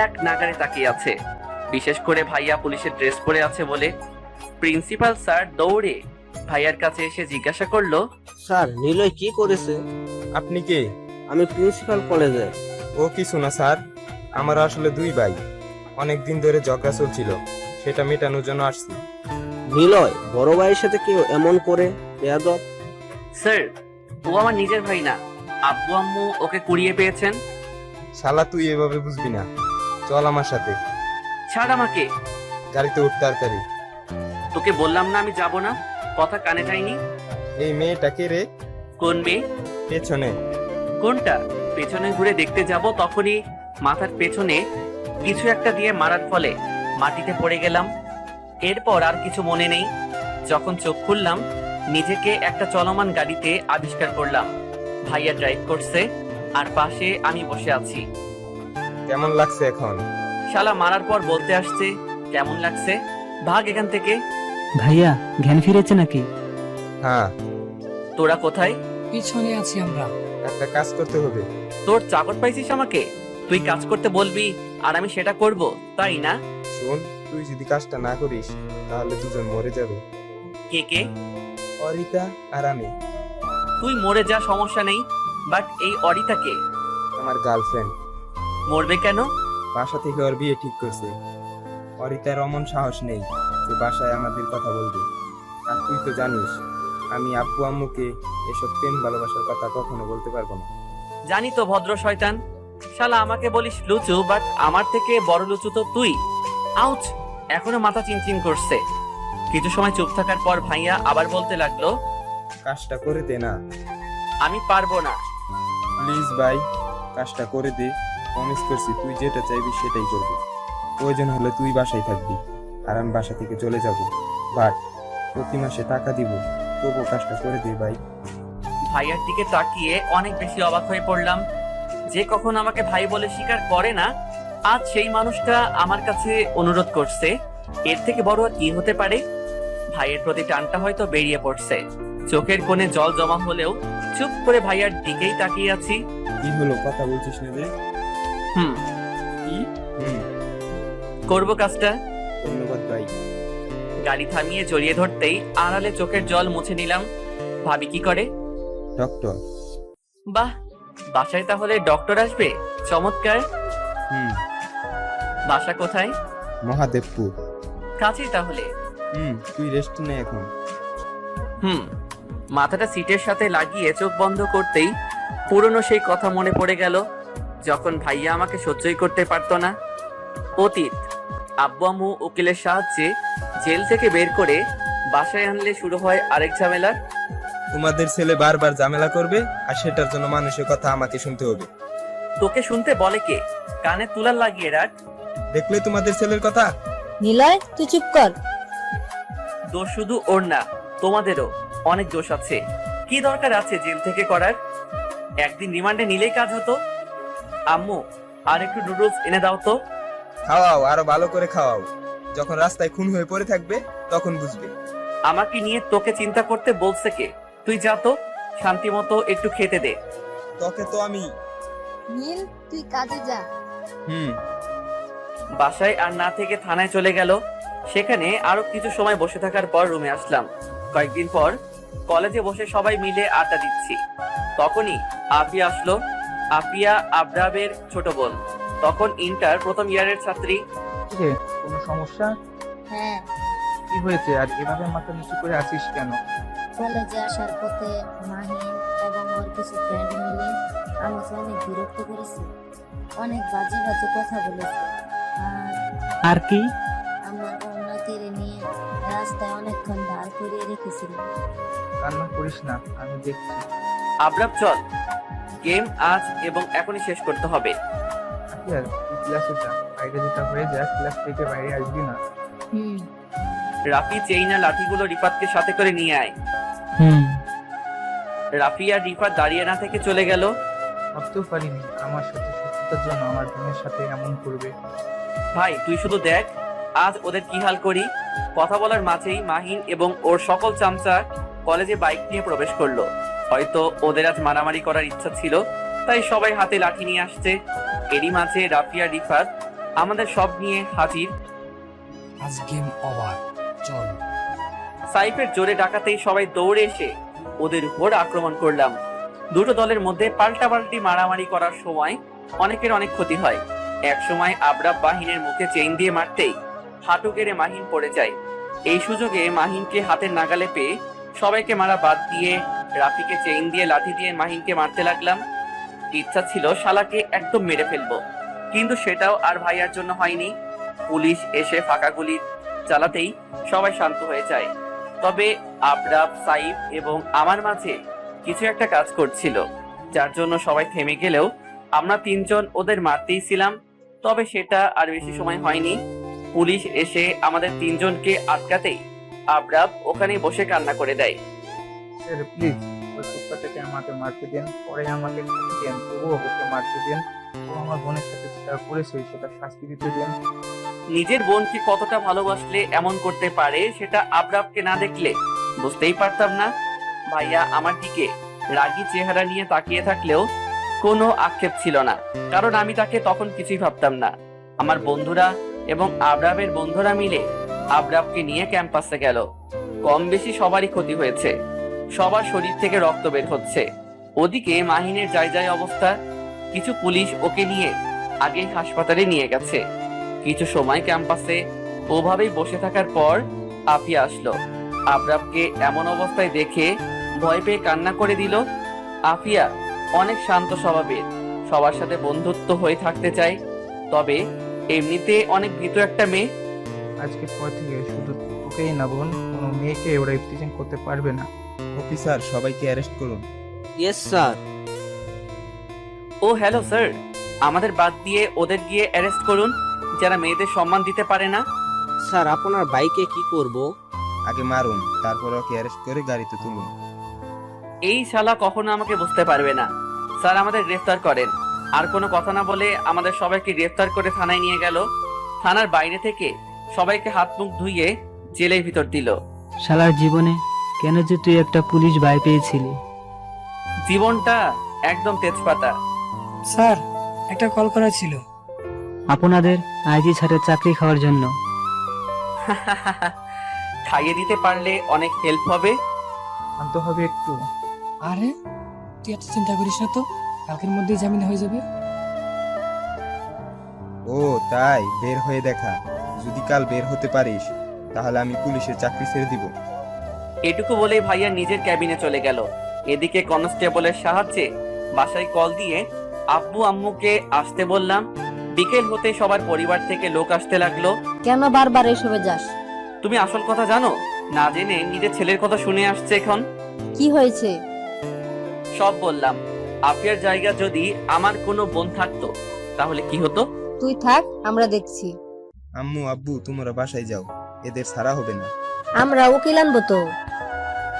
এক নাগারে তাকিয়ে আছে। বিশেষ করে ভাইয়া পুলিশের ড্রেস পরে আছে বলে প্রিন্সিপাল স্যার দৌড়ে ভাইয়ার কাছে এসে জিজ্ঞাসা করলো, স্যার, নিলয় কি করেছে? আপনি কে? আমি প্রিন্সিপাল কলেজের। ও কিছু না স্যার, আমার আসলে দুই ভাই, অনেক দিন ধরে ঝগড়া চলছিল, সেটা মেটানোর জন্য আসছি। নিলয়, বড় ভাইয়ের সাথে কেউ এমন করে? বেয়াদব। স্যার, ও আমার নিজের ভাই না, আব্বু আম্মু ওকে কুড়িয়ে পেয়েছেন। শালা তুই এভাবে বুঝবি না, চল আমার সাথে। ছাড় আমাকে। গাড়িতে উঠ তাড়াতাড়ি। তোকে বললাম না আমি যাব না, কথা কানে যায়নি। এই মেয়েটা কে রে? কোন মেয়ে? পেছনে। কোনটা? পেছনে ঘুরে দেখতে যাব, তখনই মাথার পেছনে কিছু একটা দিয়ে মারার ফলে মাটিতে পড়ে গেলাম। এরপর আর কিছু মনে নেই। যখন চোখ খুললাম, নিজেকে একটা চলমান গাড়িতে আবিষ্কার করলাম। ভাইয়া ড্রাইভ করছে আর পাশে আমি বসে আছি। কেমন লাগছে এখন? শালা মারার পর বলতে আসছে কেমন লাগছে? ভাগ এখান থেকে। ভাইয়া, জ্ঞান ফিরেছে নাকি? হ্যাঁ। তোরা কোথায়? পিছনে আছি আমরা। একটা কাজ করতে হবে। তোর চাকর পাইছিস আমাকে? তুই কাজ করতে বলবি আর আমি সেটা করব, তাই না? শোন, তুই যদি কাজটা না করিস তাহলে দুজন মরে যাবে। কে কে? অরিতা আর আমি। তুই মরে যা, সমস্যা নেই, বাট এই অরিতা কে? আমার গার্লফ্রেন্ড। মরবে কেন? বাসা থেকে ওর বিয়ে ঠিক করছে। অরিতার অমন সাহস নেই যে বাসায় আমাদের কথা বলবে। আর তুই তো জানিস আমি আব্বু আম্মুকে এসব প্রেম ভালোবাসার কথা কখনো বলতে পারবো না। জানি তো ভদ্র শয়তান। শালা আমাকে বলিস লুচু, বাট আমার থেকে বড় লুচু তো তুই। আউচ! এখনো মাথা চিনচিন করছে। কিছু সময় চুপ থাকার পর ভাইয়া আবার বলতে লাগলো, কাজটা করে দে না। আমি পারবো না। প্লিজ ভাই, কাজটা করে দে। প্রমিস করছি তুই যেটা চাইবি সেটাই করবি। প্রয়োজন হলে তুই বাসায় থাকবি আর আমি বাসা থেকে চলে যাব, বাট প্রতি মাসে টাকা দিব। তবুও কাজটা করে দে ভাই। ভাইয়ার দিকে তাকিয়ে অনেক বেশি অবাক হয়ে পড়লাম। যে কখনো আমাকে ভাই বলে স্বীকার করে না, আজ সেই মানুষটা আমার কাছে অনুরোধ করছে। এর থেকে বড় আর কি হতে পারে? ভাইয়ের প্রতি টানটা হয়তো বেরিয়ে পড়ছে। চোখের কোণে জল জমা হলেও চুপ করে ভাইয়ার দিকেই তাকিয়ে আছি। কি হলো, কথা বলছিস না যে? হুম, কি? করবো কাজটা। ধন্যবাদ ভাই। গাড়ি থামিয়ে জড়িয়ে ধরতেই আড়ালে চোখের জল মুছে নিলাম। ভাবি কি করে? ডক্টর। বাহ, বাসায় তাহলে ডক্টর আসবে? চমৎকার। বাসা কোথায়? মহাদেবপুর। কাছেই তাহলে। তুই রেস্ট নে এখন। মাথাটা সিটের সাথে লাগিয়ে চোখ বন্ধ করতেই পুরনো সেই কথা মনে পড়ে গেল, যখন ভাইয়া আমাকে সহ্যই করতে পারতো না। অতীত। আব্বু আম্মু উকিলের সাহায্যে জেল থেকে বের করে বাসায় আনলে শুরু হয় আরেক ঝামেলা। তোমাদের ছেলে বারবার ঝামেলা করবে আর সেটার জন্য মানুষের কথা আমাকে শুনতে হবে। তোকে শুনতে বলে কে? কানে তুলার লাগিয়ে রাখ। দেখলে তোমাদের ছেলের কথা। নিলয়, তুই চুপ কর। দোষ শুধু ওর না, তোমাদেরও অনেক দোষ আছে। কি দরকার আছে জেল থেকে করার? একদিন রিমান্ডে নিলেই কাজ হতো। আম্মু, আর একটু নুডলস এনে দাও তো। খাওয়াও, আরো ভালো করে খাওয়াও। যখন রাস্তায় খুন হয়ে পড়ে থাকবে তখন বুঝবে। আমাকে নিয়ে তোকে চিন্তা করতে বলছে কে? তুই যা তো, শান্তি মতো একটু খেতে দে। তোকে তো আমি। নীল, তুই কাজে যা। বাসায় আর না থেকে থানায় চলে গেল। সেখানে আরো কিছু সময় বসে থাকার পর রুমে আসলাম। কয়েকদিন পর কলেজে বসে সবাই মিলে আড্ডা দিচ্ছি। তখনই আফিয়া আসলো। আফিয়া আবরাবের ছোট বোন, তখন ইন্টার প্রথম ইয়ারের ছাত্রী। কোনো সমস্যা? হ্যাঁ, কি হয়েছে আর এভাবে মাথা নিচু করে আছিস কেন? কলেজে আসার পথে মাহিন এবং ওর কিছু ফ্রেন্ড মিলে আমাকে অনেক বিরক্ত করেছে, অনেক বাজে বাজে কথা বলেছে। আর কি? আমার ওড়না কেড়ে নিয়ে রাস্তায় অনেকক্ষণ দাঁড় করিয়ে রেখেছিল। কান্না করিস না, আমি দেখছি। আবরাব, চল, গেম আজ এবং এখনই শেষ করতে হবে। তুই ক্লাসে যা, বাইরে যেটা হয়ে যায় ক্লাস থেকে বাইরে আসবি না। রাফি, চেইনা লাঠিগুলো রিফাতকে সাথে করে নিয়ে আয়। রাফি আর রিফাত দাঁড়িয়ে না থেকে চলে গেল। ভাবতেও পারিনি আমার সাথে শত্রুতার জন্য আমার বোনের সাথে এমন করবে। ভাই, তুই শুধু দেখ আজ ওদের কি হাল করি। কথা বলার মাঝেই মাহিন এবং ওর সকল চামচা কলেজে বাইক নিয়ে প্রবেশ করলো। হয়তো ওদের আজ মারামারি করার ইচ্ছা ছিল, তাই সবাই হাতে লাঠি নিয়ে আসছে। এরই মাঝে রাফি আর রিফাত আমাদের সব নিয়ে হাজির। আজ গেম ওভার, চল। সাইফের জোরে ডাকাতেই সবাই দৌড়ে এসে ওদের উপর আক্রমণ করলাম। দুটো দলের মধ্যে পাল্টাপাল্টি মারামারি করার সময় অনেকের অনেক ক্ষতি হয়। এক সময় আবরাব মাহিনের মুখে চেইন দিয়ে মারতেই হাঁটু কেড়ে মাহিন পড়ে যায়। এই সুযোগে মাহিনকে হাতের নাগালে পেয়ে সবাইকে মারা বাদ দিয়ে রাফিকে চেইন দিয়ে লাঠি দিয়ে মাহিনকে মারতে লাগলাম। ইচ্ছা ছিল শালাকে একদম মেরে ফেলবো, কিন্তু সেটাও আর ভাইয়ার জন্য হয়নি। পুলিশ এসে ফাঁকা গুলি চালাতেই সবাই শান্ত হয়ে যায়। তবে আবরাব, সাইফ এবং আমার মাঝে কিছু একটা কাজ করছিল, যার জন্য সবাই থেমে গেলেও আমরা তিনজন ওদের মারতেই ছিলাম। তবে সেটা আর বেশি সময় হয়নি। পুলিশ এসে আমাদের তিনজনকে আটকাতেই আবরাব ওখানে বসে কান্না করে দেয়। স্যার প্লিজ ওই কুত্তাটাকে আমাকে মারতে দেন, পরে আমাকে ক্ষতি দেন, তবুও ওকে মারতে দেন। ও আমার বোনের সাথে যেটা করেছে সেটা শাস্তি দিতে দেন। নিজের বোনকে কতটা ভালোবাসলে এমন করতে পারে সেটা আবরাবকে না দেখলে বুঝতেই পারতাম না। ভাইয়া আমার দিকে রাগী চেহারা নিয়ে তাকিয়ে থাকলেও কোনো আক্ষেপ ছিল না, কারণ আমি তাকে তখন কিছুই ভাবতাম না। আমার বন্ধুরা এবং আবরাবের বন্ধুরা মিলে আবরাবকে নিয়ে ক্যাম্পাসে গেল। কম বেশি সবারই ক্ষতি হয়েছে, সবার শরীর থেকে রক্ত বের হচ্ছে। ওদিকে মাহিনের যাই অবস্থা। কিছু পুলিশ ওকে নিয়ে আগেই হাসপাতালে নিয়ে গেছে। কিছু সময় ক্যাম্পাসে ওভাবেই বসে থাকার পর আফিয়া আসলো। আবরাবকে এমন অবস্থায় দেখে ভয় পেয়ে কান্না করে দিল। আফিয়া অনেক শান্ত স্বভাবের, সবার সাথে বন্ধুত্ব হয়ে থাকতে চায়, তবে এমনিতে অনেক ভীতু একটা মেয়ে। আজকের পর থেকে শুধু তোকেই না বোন, কোনো মেয়েকে ওরা ইফতিজিং করতে পারবে না। অফিসার, সবাইকে অ্যারেস্ট করুন। Yes sir. ও হ্যালো স্যার, আমাদের বাদ দিয়ে ওদের গিয়ে অ্যারেস্ট করুন, যারা মেয়েদের সম্মান দিতে পারে না। স্যার আপনার বাইকে কি করব? আগে মারুন, তারপর ওকে অ্যারেস্ট করে গাড়িতে তুলুন। এই শালা কখনো আমাকে বুঝতে পারবে না। স্যার আমাদের গ্রেফতার করেন। আর কোনো কথা না বলে আমাদের সবাইকে গ্রেফতার করে থানায় নিয়ে গেল। থানার বাইরে থেকে সবাইকে হাত মুখ ধুইয়ে জেলের ভিতর দিল। শালার জীবনে কেন যে তুই একটা পুলিশ ভাই পেয়েছিলি? জীবনটা একদম তেজপাতা। স্যার একটা কল করা ছিল আপনাদের আইজি স্যারের চাকরি খাওয়ার জন্য। খাইয়ে দিতে পারলে অনেক হেল্প হবে। আনতে হবে একটু। আরে তুই এত চিন্তা করিস না তো, কালকের মধ্যেই জামিন হয়ে যাবে। ও তাই, বের হয়ে দেখা। যদি কাল বের হতে পারিস তাহলে আমি পুলিশের চাকরি ছেড়ে দিব। এটুকু বলেই ভাইয়া নিজের ক্যাবিনে চলে গেল। এদিকে কনস্টেবলের সাহায্যে বাসায় কল দিয়ে আব্বু আম্মুকে আসতে বললাম। বিকেল হতে সবার পরিবার থেকে লোক আসতে লাগলো। কেন বারবার এসবে যাস? তুমি আসল কথা জানো না, জেনে নিজের ছেলের কথা শুনে আসছে এখন। কি হয়েছে? সব বললাম। আফিয়ার জায়গা যদি আমার কোনো বোন থাকতো তাহলে কি হতো? তুই থাক, আমরা দেখছি। আম্মু আব্বু তোমরা বাসায় যাও, এদের ছাড়া হবে না। আমরা উকিল আনবো তো।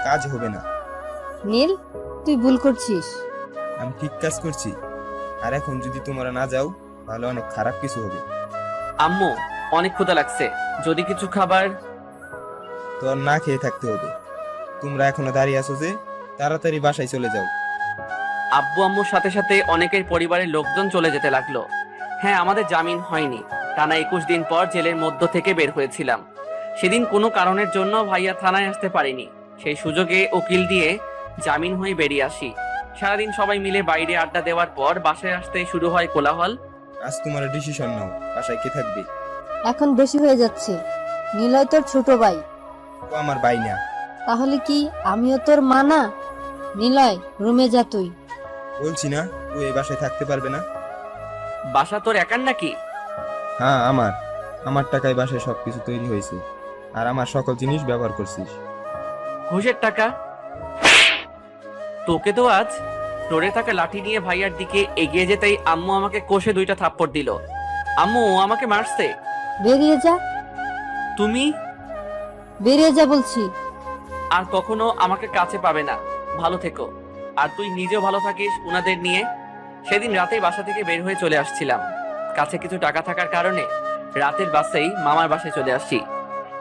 কাজ হবে না। নীল, তুই ভুল করছিস। আমি ঠিক কাজ করছি। আর এখন যদি তোমরা না যাও তাহলে অনেক খারাপ কিছু হবে। আম্মু অনেক ক্ষুধা লাগছে, যদি কিছু খাবার। তোর না খেয়ে থাকতে হবে। তোমরা এখনো দাঁড়িয়ে আছো যে, তাড়াতাড়ি বাসায় চলে যাও। আব্বু আম্মুর সাথে সাথে অনেকের পরিবারের লোকজন চলে যেতে লাগলো। হ্যাঁ, আমাদের জামিন হয়নি। টানা 21 দিন পর জেলের মধ্য থেকে বের হয়েছিলাম। সেদিন কোনো কারণের জন্য ভাইয়া থানায় আসতে পারেনি। সেই সুযোগে উকিল দিয়ে জামিন হয়ে বেরিয়ে আসি। সারাদিন সবাই মিলে বাইরে আড্ডা দেওয়ার পর বাসায় আসতে শুরু হয় কোলাহল। আজ তোমার ডিসিশন নাও, বাসায় কে থাকবে? এখন বেশি হয়ে যাচ্ছে। নিলয় তোর ছোট ভাই। ও আমার ভাই না। তাহলে কি আমিও তোর মা না? নিলয়, রুমে যা তুই। বলছি না ও এই বাসায় থাকতে পারবে না। বাসা তোর একার নাকি? হ্যাঁ আমার। আমার টাকায় বাসায় সবকিছু তৈরি হয়েছে, আর আমার সকল জিনিস ব্যবহার করছিস। ঘুষের টাকা? তোকে তো আজ। ফ্লোরে থাকা লাঠি নিয়ে ভাইয়ার দিকে এগিয়ে যেতেই আম্মু আমাকে কষে 2টা থাপ্পড় দিল। আম্মু আমাকে মারছে। বেরিয়ে যা। তুমি বেরিয়ে যা বলছি। আর কখনো আমাকে কাছে পাবে না। ভালো থেকো। আর তুই নিজেও ভালো থাকিস উনাদের নিয়ে। সেদিন রাতেই বাসা থেকে বের হয়ে চলে আসছিলাম। কাছে কিছু টাকা থাকার কারণে রাতের বাসেই মামার বাসায় চলে আসি।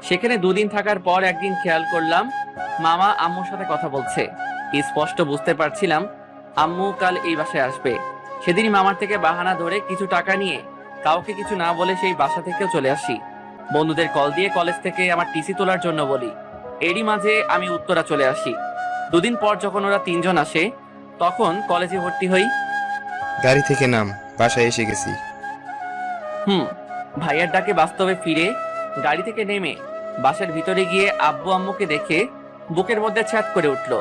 সেখানে 2 দিন থাকার পর একদিন খেয়াল করলাম মামা আম্মুর সাথে কথা বলছে। স্পষ্ট বুঝতে পারছিলাম আম্মু কাল এই বাসায় আসবে। সেদিনই মামার থেকে বাহানা ধরে কিছু টাকা নিয়ে কাউকে কিছু না বলে সেই বাসা থেকেও চলে আসি। বন্ধুদের কল দিয়ে কলেজ থেকে আমার টিসি তোলার জন্য বলি। এরই মাঝে আমি উত্তরা চলে আসি। 2 দিন পর যখন ওরা 3 জন আসে তখন কলেজে ভর্তি হই। গাড়ি থেকে নাম, বাসায় এসে গেছি। ভাইয়ার ডাকে বাস্তবে ফিরে গাড়ি থেকে নেমে বাসার ভিতরে গিয়ে আব্বু আম্মুকে দেখে বুকের মধ্যে ছ্যাদ করে উঠলো।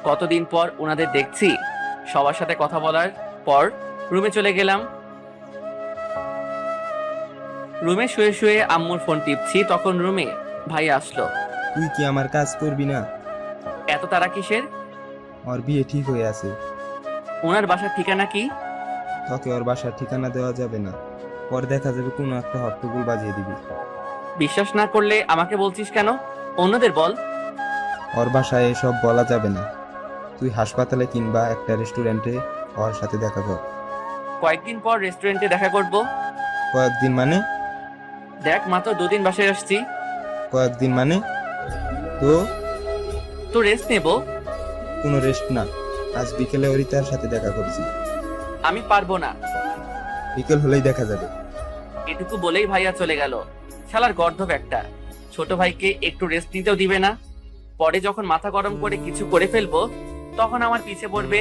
কতদিন পর ওনাদের দেখছি। সবার সাথে কথা বলার পর রুমে চলে গেলাম। রুমে শুয়ে শুয়ে আম্মুর ফোন টিপছি, তখন রুমে ভাই আসলো। তুই কি আমার কাজ করবি না? এত তারা কিসের? ওর বিয়ে ঠিক হয়ে আছে। ওনার বাসার ঠিকানা কি? তোকে ওর বাসার ঠিকানা দেওয়া যাবে না। পর দেখা যাবে কোনো একটা হট্টগোল বাজিয়ে দিবি। বিশ্বাস না করলে আমাকে বলছিস কেন? অন্যদের বল। ওর বাসায় এসব বলা যাবে না। তুই হাসপাতালে কিংবা একটা রেস্টুরেন্টে ওর সাথে দেখা কর। কয়েকদিন পর রেস্টুরেন্টে দেখা করব। কয়েকদিন মানে? দেখ মাত্র 2 দিন বাসায় আসছি। কয়েকদিন মানে? তো রেস্ট নেব। কোনো রেস্ট না। আজ বিকেলে অরিতার সাথে দেখা করছি। আমি পারবো না। বিকেল হলেই দেখা যাবে। এটুকু বলেই ভাইয়া চলে গেল। শালার গর্ধব একটা। ছোট ভাইকে একটু রেস্ট নিতেও দিবে না। পরে যখন মাথা গরম করে কিছু করে ফেলবো তখন আমার পিছে পড়বে।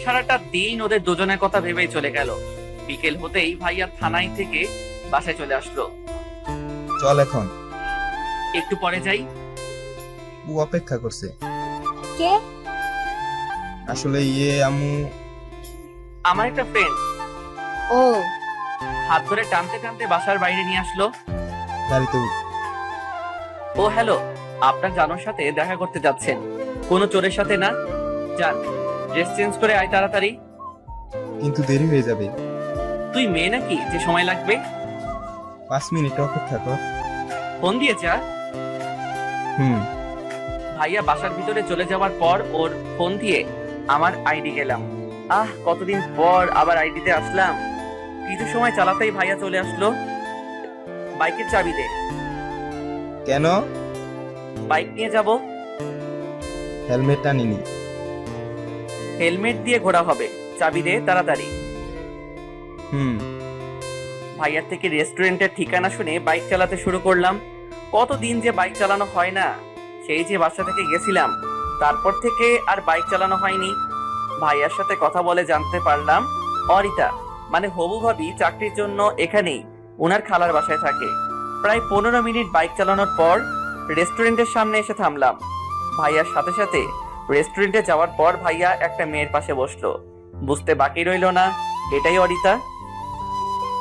সারাটা দিন ওদের দুজনের কথা ভেবেই চলে গেল। বিকেল হতেই ভাইয়া থানায় থেকে বাসায় চলে আসলো। চল এখন। একটু পরে যাই। ও অপেক্ষা করছে। কে? আসলে আম্মু আমার একটা ফ্রেন্ড। ও। হাত ধরে টানতে টানতে বাসার বাইরে নিয়ে আসলো। গাড়িতে উঠ। ও হ্যালো, আপনার জানোর সাথে দেখা করতে যাচ্ছেন। কোনো চোরের সাথে না। যান, ড্রেস চেঞ্জ করে আয় তাড়াতাড়ি। কিন্তু দেরি হয়ে যাবে। তুই মেয়ে নাকি যে সময় লাগবে? 5 মিনিট অপেক্ষা কর। ফোন দিয়ে যা। হুম। ভাইয়া বাসার ভিতরে চলে যাওয়ার পর ওর ফোন দিয়ে আমার আইডি গেলাম। কতদিন পর আবার আইডিতে আসলাম। কিছু সময় চালাতেই ভাইয়া চলে আসলো। বাইকের চাবি দে। কেন? বাইক নিয়ে যাব। হেলমেট আনিনি। হেলমেট দিয়ে ঘোরা হবে, চাবি দে তাড়াতাড়ি। হুম। ভাইয়ার থেকে রেস্টুরেন্টের ঠিকানা শুনে বাইক চালাতে শুরু করলাম। কতদিন যে বাইক চালানো হয় না, সেই যে বাসা থেকে গেছিলাম তারপর থেকে আর বাইক চালানো হয়নি। ভাইয়ার সাথে কথা বলে জানতে পারলাম অরিতা মানে হবু ভাবি চাকরির জন্য এখানেই ওনার খালার বাসায় থাকে। প্রায় 15 মিনিট বাইক চালানোর পর রেস্টুরেন্টের সামনে এসে থামলাম। ভাইয়ার সাথে সাথে রেস্টুরেন্টে যাওয়ার পর ভাইয়া একটা মেয়ের পাশে বসলো। বুঝতে বাকি রইল না এটাই অরিতা।